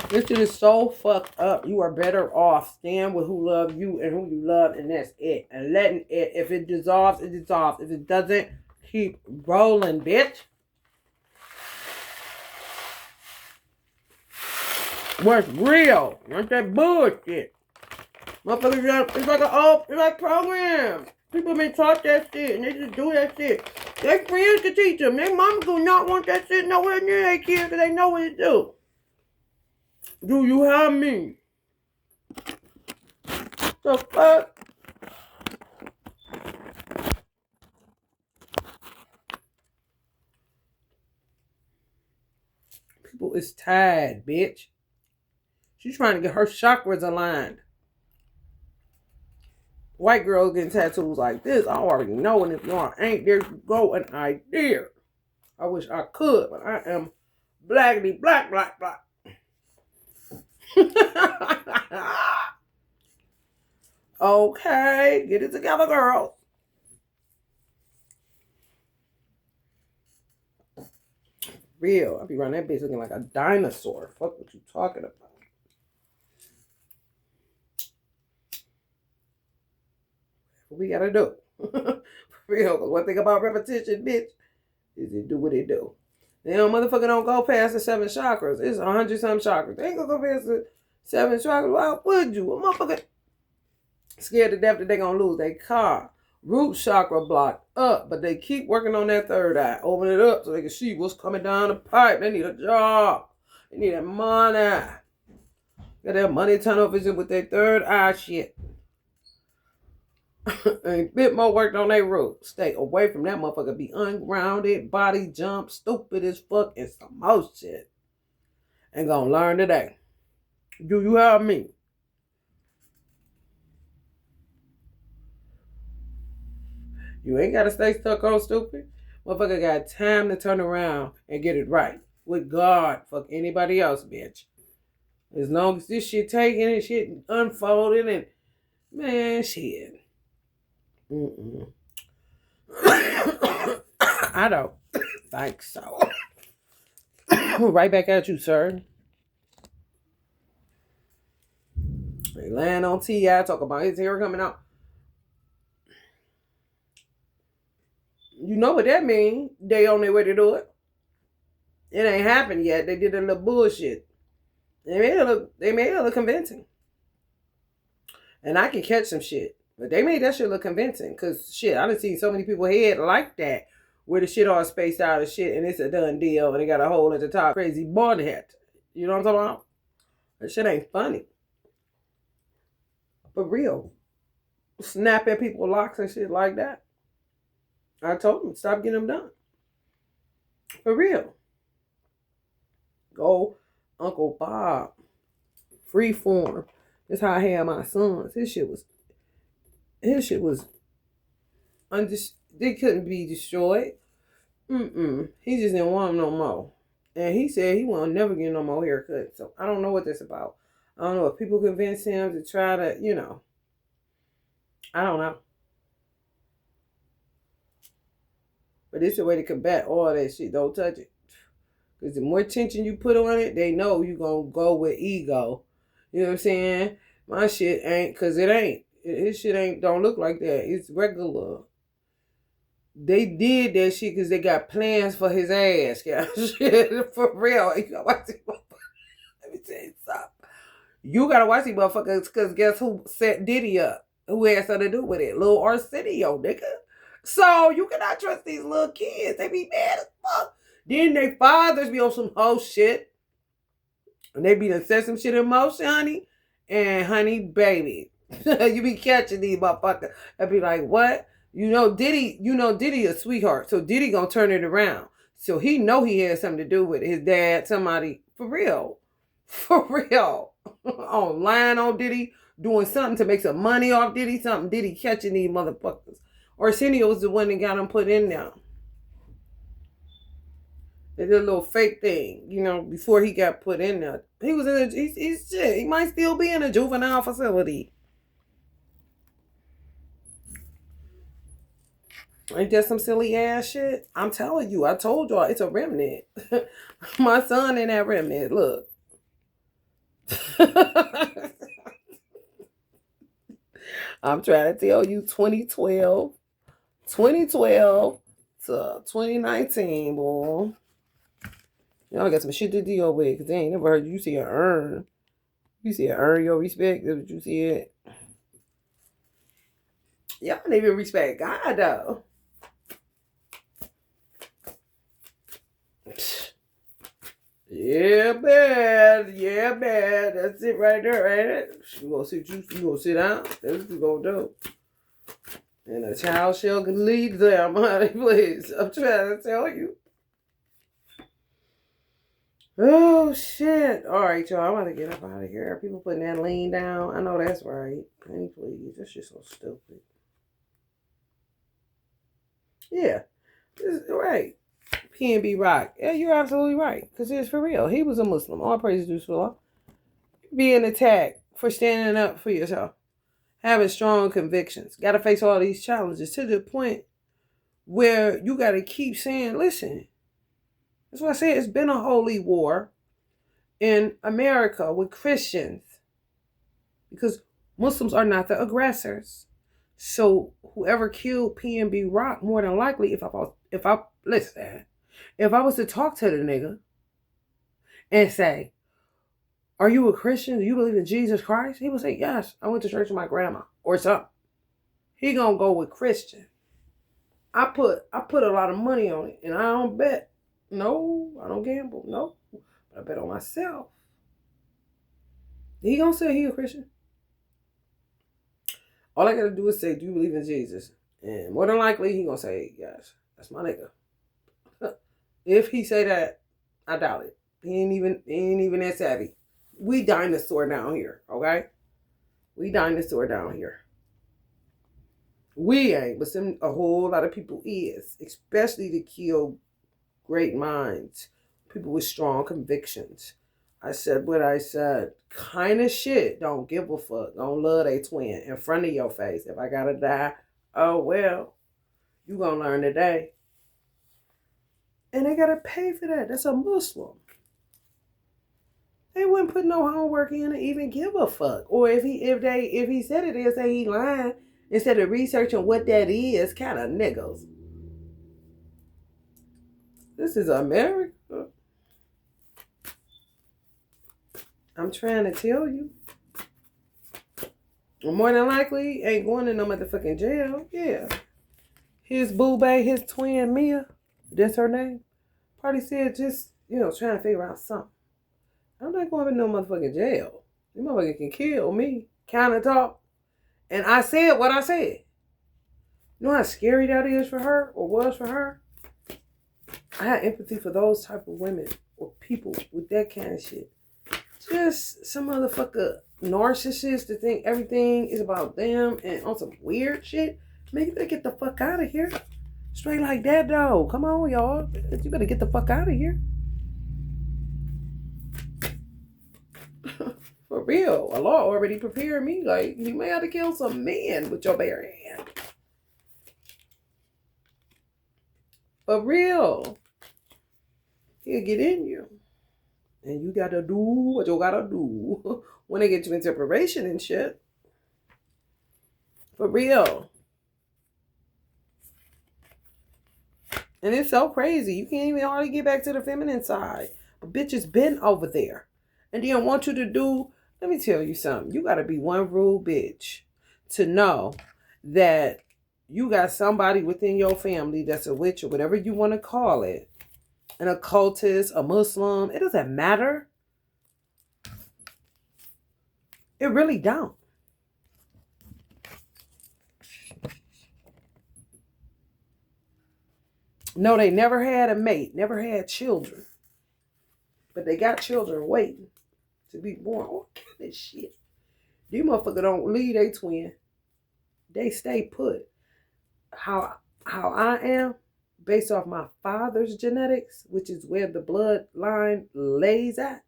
This shit is so fucked up. You are better off staying with who love you and who you love, and that's it. And letting it, if it dissolves, it dissolves. If it doesn't, keep rolling, bitch. What's real? Not that bullshit. Motherfuckers, it's like programs. People been taught that shit and they just do that shit. Their friends can teach them. Their mama do not want that shit nowhere near their kids because they know what to do. Do you have me? The fuck? People is tired, bitch. She's trying to get her chakras aligned. White girls getting tattoos like this, I already know. And if y'all ain't, there you go, an idea. I wish I could, but I am blackity black. Okay, get it together, girls. Real. I be running that bitch looking like a dinosaur. Fuck what you talking about. What we gotta do. Real. Because one thing about repetition, bitch, is it do what it do. They don't motherfucker don't go past the 7 chakras. It's 100 some chakras. They ain't gonna go past the 7 chakras. Why would you? A motherfucker scared to death that they gonna lose their car. Root chakra blocked up, but they keep working on that third eye. Open it up so they can see what's coming down the pipe. They need a job. They need that money. Got that money tunnel vision with their third eye shit. A bit more work on their root. Stay away from that motherfucker. Be ungrounded, body jump, stupid as fuck, and some more shit. Ain't gonna learn today. Do you hear me? You ain't gotta stay stuck on stupid. Motherfucker got time to turn around and get it right. With God, fuck anybody else, bitch. As long as this shit taking and shit unfolding and, man, shit. I don't think so. Right back at you, sir. They land on T.I. talk about his hair coming out. You know what that means. They on their way to do it. It ain't happened yet. They did a little bullshit. They made it look convincing. And I can catch some shit. But they made that shit look convincing. Because shit, I done seen so many people head like that. Where the shit all spaced out and shit. And it's a done deal. And they got a hole at the top. Crazy bald head. You know what I'm talking about? That shit ain't funny. For real. Snap at people locks and shit like that. I told them, stop getting them done. For real. Go Uncle Bob. Freeform. That's how I had my sons. His shit was they couldn't be destroyed. He just didn't want them no more. And he said he won't never get no more haircut. So I don't know what that's about. I don't know if people convince him to try to, I don't know. But it's a way to combat all that shit. Don't touch it. Because the more attention you put on it, they know you're going to go with ego. You know what I'm saying? My shit ain't, because it ain't. His shit don't look like that. It's regular. They did that shit because they got plans for his ass. Yeah. For real. You gotta watch these motherfuckers. Let me tell you something. You gotta watch these motherfuckers because guess who set Diddy up? Who had something to do with it? Lil Arsenio, nigga. So you cannot trust these little kids. They be mad as fuck. Then their fathers be on some whole shit. And they be done set some shit in motion, honey. And honey, baby. You be catching these motherfuckers. I be like, what? Diddy a sweetheart. So Diddy gonna turn it around. So he know he had something to do with it. His dad, somebody, for real. For real. Online on Diddy, doing something to make some money off Diddy, something Diddy catching these motherfuckers. Arsenio was the one that got him put in there. They did a little fake thing, before he got put in there. He was in he's shit. He might still be in a juvenile facility. Ain't that some silly ass shit? I'm telling you, I told y'all, it's a remnant. My son in that remnant, look. I'm trying to tell you, 2012 to 2019, boy. Y'all got some shit to deal with, because they ain't never heard you see an earn. You see an earn your respect, that's what you see it. Y'all don't even respect God, though. Yeah, bad. That's it right there, ain't it? You gonna sit down? That's what you gonna do. And a child shall lead them, honey, please. I'm trying to tell you. Oh, shit. All right, y'all. I want to get up out of here. People putting that lean down. I know that's right. Honey, please. That's just so stupid. Yeah. This is right. PNB Rock. Yeah, you're absolutely right. Because it's for real. He was a Muslim. All praise due to Allah. Being attacked for standing up for yourself. Having strong convictions. Got to face all these challenges to the point where you got to keep saying, listen. That's why I say it's been a holy war in America with Christians. Because Muslims are not the aggressors. So whoever killed PNB Rock, more than likely, if I listen, If I was to talk to the nigga and say, are you a Christian? Do you believe in Jesus Christ? He would say, yes, I went to church with my grandma or something. He gonna go with Christian. I put a lot of money on it, and I don't bet. No, I don't gamble. No, but I bet on myself. He gonna say he a Christian. All I gotta do is say, do you believe in Jesus? And more than likely, he gonna say, yes, that's my nigga. If he say that, I doubt it. He ain't even that savvy. We dinosaur down here, okay? We dinosaur down here. We ain't, but a whole lot of people is, especially to kill great minds, people with strong convictions. I said what I said. Kind of shit. Don't give a fuck. Don't love they twin in front of your face. If I gotta die, oh well. You gonna learn today. And they gotta pay for that. That's a Muslim. They wouldn't put no homework in to even give a fuck. Or if he said it, they'll say he lying instead of researching what that is. Kind of niggas. This is America. I'm trying to tell you. More than likely, ain't going to no motherfucking jail. Yeah. His boo bae, his twin Mia, that's her name. Probably said just, trying to figure out something. I'm not going to no motherfucking jail. You motherfucker can kill me. Counter talk. And I said what I said. You know how scary that is for her, or was for her? I had empathy for those type of women or people with that kind of shit. Just some motherfucker narcissist to think everything is about them and on some weird shit. Man, you better get the fuck out of here. Straight like that, though. Come on, y'all. You better get the fuck out of here. For real. Allah already prepared me. Like, you may have to kill some men with your bare hand. For real. He'll get in you. And you gotta do what you gotta do when they get you into preparation and shit. For real. And it's so crazy. You can't even hardly get back to the feminine side. But bitches been over there. And they don't want you to do, let me tell you something. You gotta be one rule bitch to know that you got somebody within your family that's a witch or whatever you want to call it. An occultist, a Muslim, it doesn't matter. It really don't. No, they never had a mate, never had children. But they got children waiting to be born. All kind of shit. These motherfuckers don't leave they twin. They stay put. How I am, based off my father's genetics, which is where the bloodline lays at.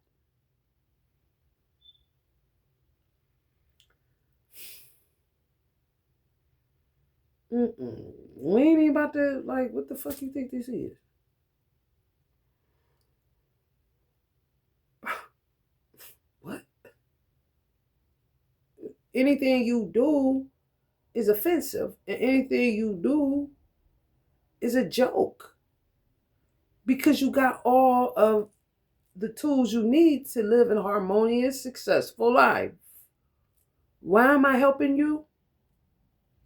We ain't even about to, like, what the fuck you think this is? What? Anything you do is offensive, and anything you do is a joke. Because you got all of the tools you need to live a harmonious, successful life. Why am I helping you?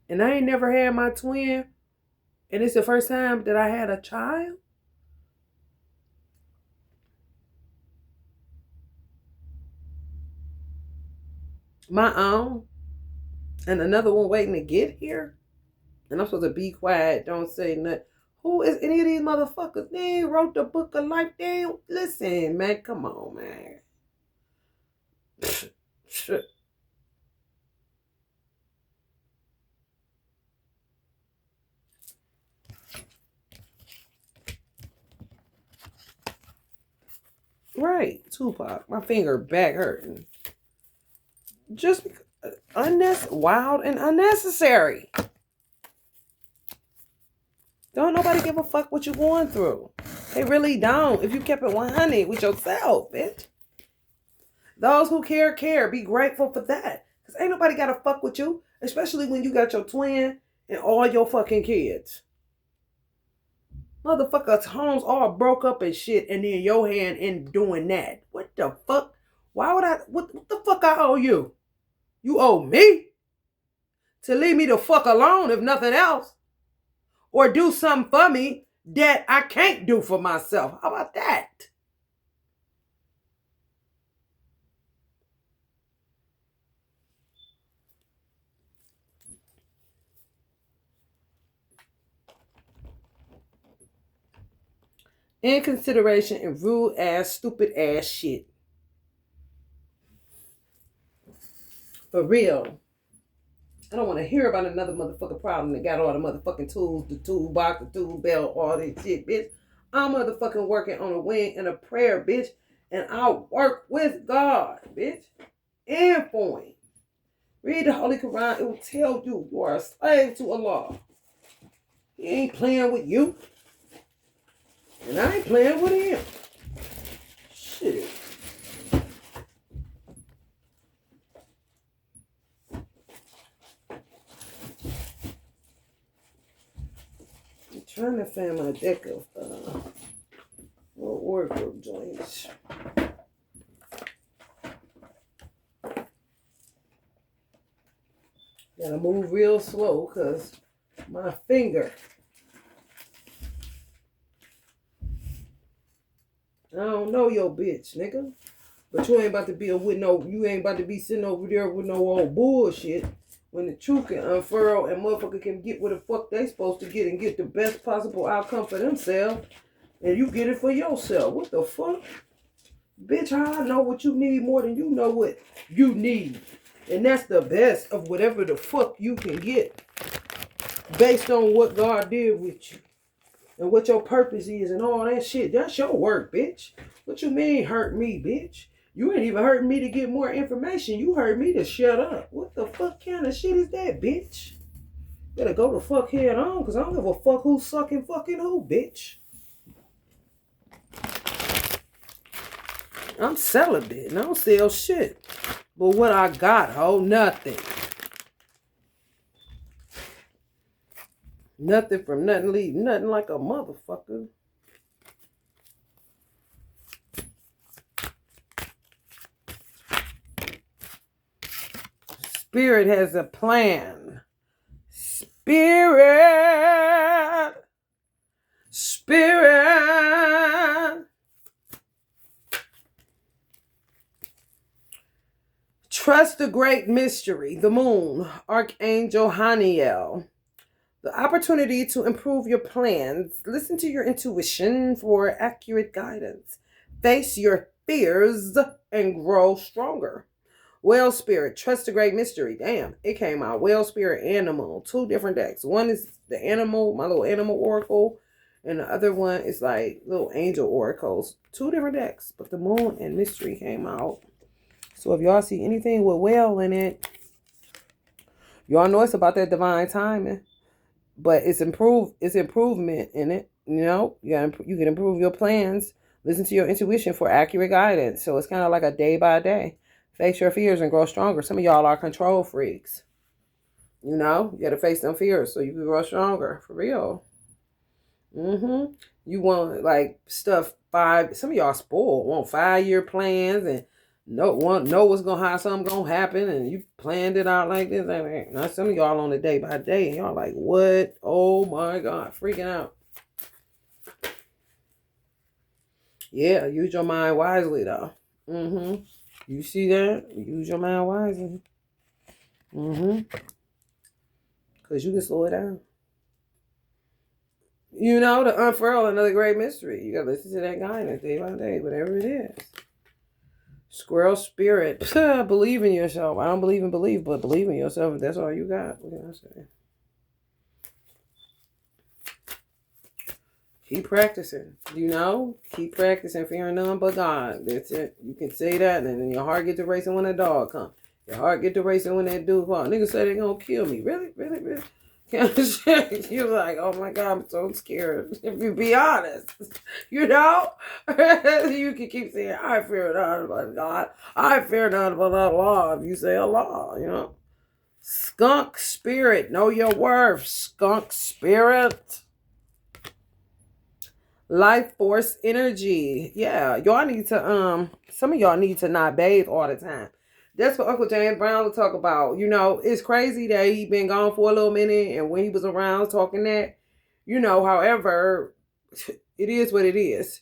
And I ain't never had my twin, and it's the first time that I had a child? My own. And another one waiting to get here? And I'm supposed to be quiet, don't say nothing. Who is any of these motherfuckers? They ain't wrote the book of life. They ain't, listen, man, come on, man. Right, Tupac. My finger back hurting. Just wild and unnecessary. Don't nobody give a fuck what you going through. They really don't. If you kept it 100 with yourself, bitch. Those who care, care. Be grateful for that. Because ain't nobody got to fuck with you. Especially when you got your twin and all your fucking kids. Motherfuckers' homes all broke up and shit, and then your hand in doing that. What the fuck? Why would I? What the fuck I owe you? You owe me to leave me the fuck alone, if nothing else, or do something for me that I can't do for myself. How about that? Inconsideration and rude ass, stupid ass shit. For real. I don't want to hear about another motherfucking problem that got all the motherfucking tools, the toolbox, the tool belt, all this shit, bitch. I'm motherfucking working on a wing and a prayer, bitch. And I'll work with God, bitch. And for him. Read the Holy Quran. It will tell you you are a slave to Allah. He ain't playing with you. And I ain't playing with him. Shit. I'm trying to find my deck of wardrobe joints. Gotta move real slow because my finger. I don't know your bitch, nigga. But you ain't about to be you ain't about to be sitting over there with no old bullshit when the truth can unfurl and motherfucker can get what the fuck they supposed to get and get the best possible outcome for themselves. And you get it for yourself. What the fuck? Bitch, how I know what you need more than you know what you need. And that's the best of whatever the fuck you can get. Based on what God did with you. And what your purpose is and all that shit. That's your work, bitch. What you mean hurt me, bitch? You ain't even hurting me to get more information. You hurt me to shut up. What the fuck kind of shit is that, bitch? Better go the fuck head on, because I don't give a fuck who's sucking fucking who, bitch. I'm celibate and I don't sell shit. But what I got, ho, nothing. Nothing from nothing, leave nothing like a motherfucker. Spirit has a plan. Spirit. Trust the great mystery, the moon, Archangel Haniel. The opportunity to improve your plans. Listen to your intuition for accurate guidance. Face your fears and grow stronger. Whale Spirit, trust the great mystery. Damn, it came out. Whale Spirit and the moon. 2 different decks. One is the animal, my little animal oracle. And the other one is like little angel oracles. 2 different decks. But the moon and mystery came out. So if y'all see anything with whale in it, y'all know it's about that divine timing. But it's improvement in it. You know, you can improve your plans. Listen to your intuition for accurate guidance. So it's kind of like a day by day. Face your fears and grow stronger. Some of y'all are control freaks. You know, you got to face them fears so you can grow stronger. For real. You want like stuff some of y'all spoiled. Want 5-year plans and know what's gonna how something gonna happen, and you planned it out like this. Now some of y'all on the day by day, and y'all like, what? Oh my God, freaking out. Yeah, use your mind wisely though. You see that? Use your mind wisely. Cause you can slow it down. You know, to unfurl another great mystery. You gotta listen to that guidance day by day, whatever it is. Squirrel Spirit. Believe in yourself. I don't believe in belief, but believe in yourself. If that's all you got. What can I say? Keep practicing. You know? Keep practicing. Fearing none but God. That's it. You can say that, and then your heart get to racing when a dog comes. Your heart get to racing when that dude comes. Niggas say they gonna kill me. Really? Really? Really? You're like, oh my God, I'm so scared. If you be honest, you know, you can keep saying, I fear none but God. I fear none but Allah. If you say Allah, you know. Skunk Spirit, know your worth. Skunk Spirit. Life force energy. Yeah, y'all need to some of y'all need to not bathe all the time. That's what Uncle James Brown would talk about. You know, it's crazy that he been gone for a little minute, and when he was around talking that, you know, however, it is what it is.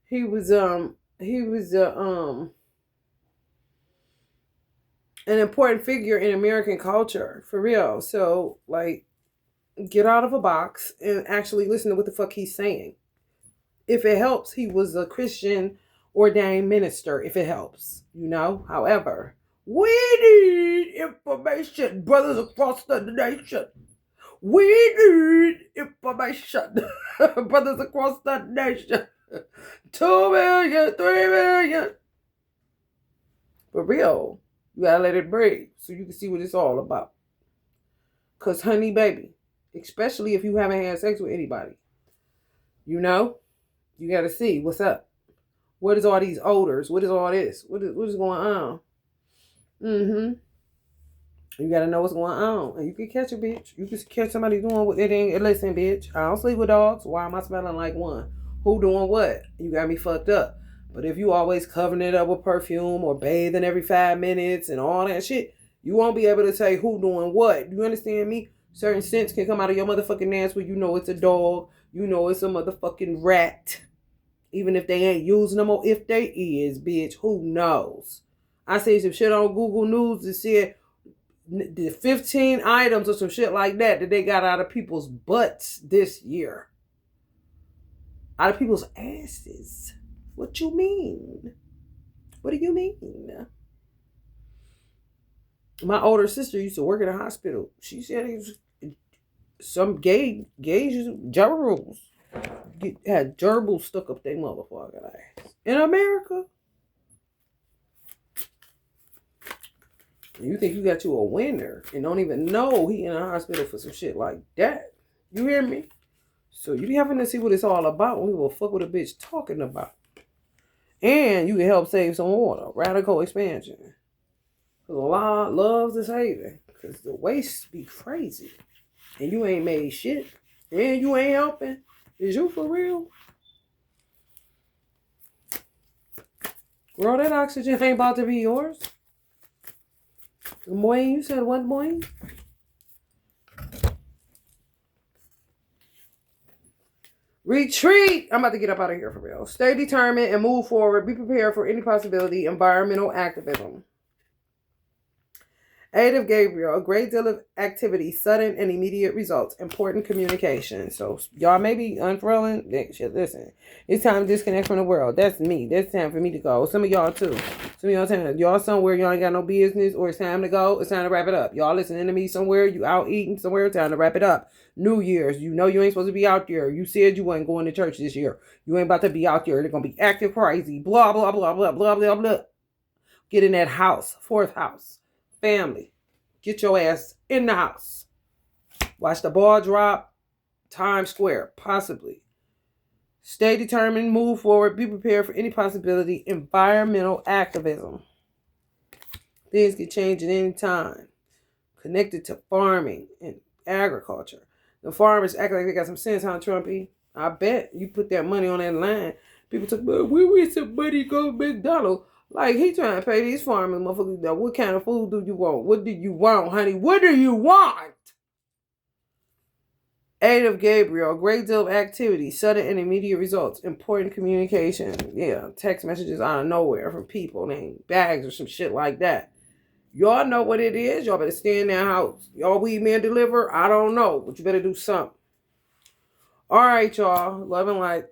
He was an important figure in American culture, for real. So, like, get out of a box and actually listen to what the fuck he's saying. If it helps, he was a Christian ordained minister, if it helps, you know. However, we need information, brothers across the nation. We need information, brothers across the nation. 2 million, 3 million. For real, you gotta let it breathe so you can see what it's all about. Because, honey, baby, especially if you haven't had sex with anybody, you know, you got to see what's up. What is all these odors? What is all this? What is going on? You got to know what's going on. And you can catch a bitch. You can catch somebody doing what they didn't. Listen, bitch, I don't sleep with dogs. Why am I smelling like one? Who doing what? You got me fucked up. But if you always covering it up with perfume or bathing every 5 minutes and all that shit, you won't be able to say who doing what. You understand me? Certain scents can come out of your motherfucking ass where you know it's a dog. You know it's a motherfucking rat. Even if they ain't using them, or if they is, bitch, who knows? I see some shit on Google News that said the 15 items or some shit like that they got out of people's butts this year. Out of people's asses. What you mean? What do you mean? My older sister used to work in a hospital. She said some gays gerbils had gerbils stuck up their motherfucking ass. In America? You think you got you a winner and don't even know he in a hospital for some shit like that. You hear me? So you be having to see what it's all about when we will fuck with a bitch talking about. And you can help save some water. Radical expansion. Because a lot loves this hating. Because the waste be crazy. And you ain't made shit. And you ain't helping. Is you for real? Girl, that oxygen ain't about to be yours. Moine, you said what, Moine? Retreat! I'm about to get up out of here for real. Stay determined and move forward. Be prepared for any possibility. Environmental activism. Aid of Gabriel, a great deal of activity, sudden and immediate results, important communication. So y'all may be unfurling. Listen, it's time to disconnect from the world. That's me. That's time for me to go. Some of y'all too. Some of y'all time. Y'all somewhere y'all ain't got no business, or it's time to go. It's time to wrap it up. Y'all listening to me somewhere. You out eating somewhere. Time to wrap it up. New Year's. You know you ain't supposed to be out there. You said you wasn't going to church this year. You ain't about to be out there. They're gonna be acting crazy. Blah blah blah blah blah blah blah. Get in that house. 4th house. Family, get your ass in the house. Watch the ball drop. Times Square, possibly. Stay determined, move forward, be prepared for any possibility. Environmental activism. Things can change at any time. Connected to farming and agriculture. The farmers act like they got some sense, huh, Trumpy? I bet you put that money on that line. People talk about, we want some money go to McDonald's. Like, he trying to pay these farmers, motherfuckers, that what kind of food do you want? What do you want, honey? What do you want? Aid of Gabriel, great deal of activity, sudden and immediate results, important communication. Yeah, text messages out of nowhere from people named Bags or some shit like that. Y'all know what it is. Y'all better stay in their house. Y'all weed man deliver? I don't know, but you better do something. All right, y'all. Love and light.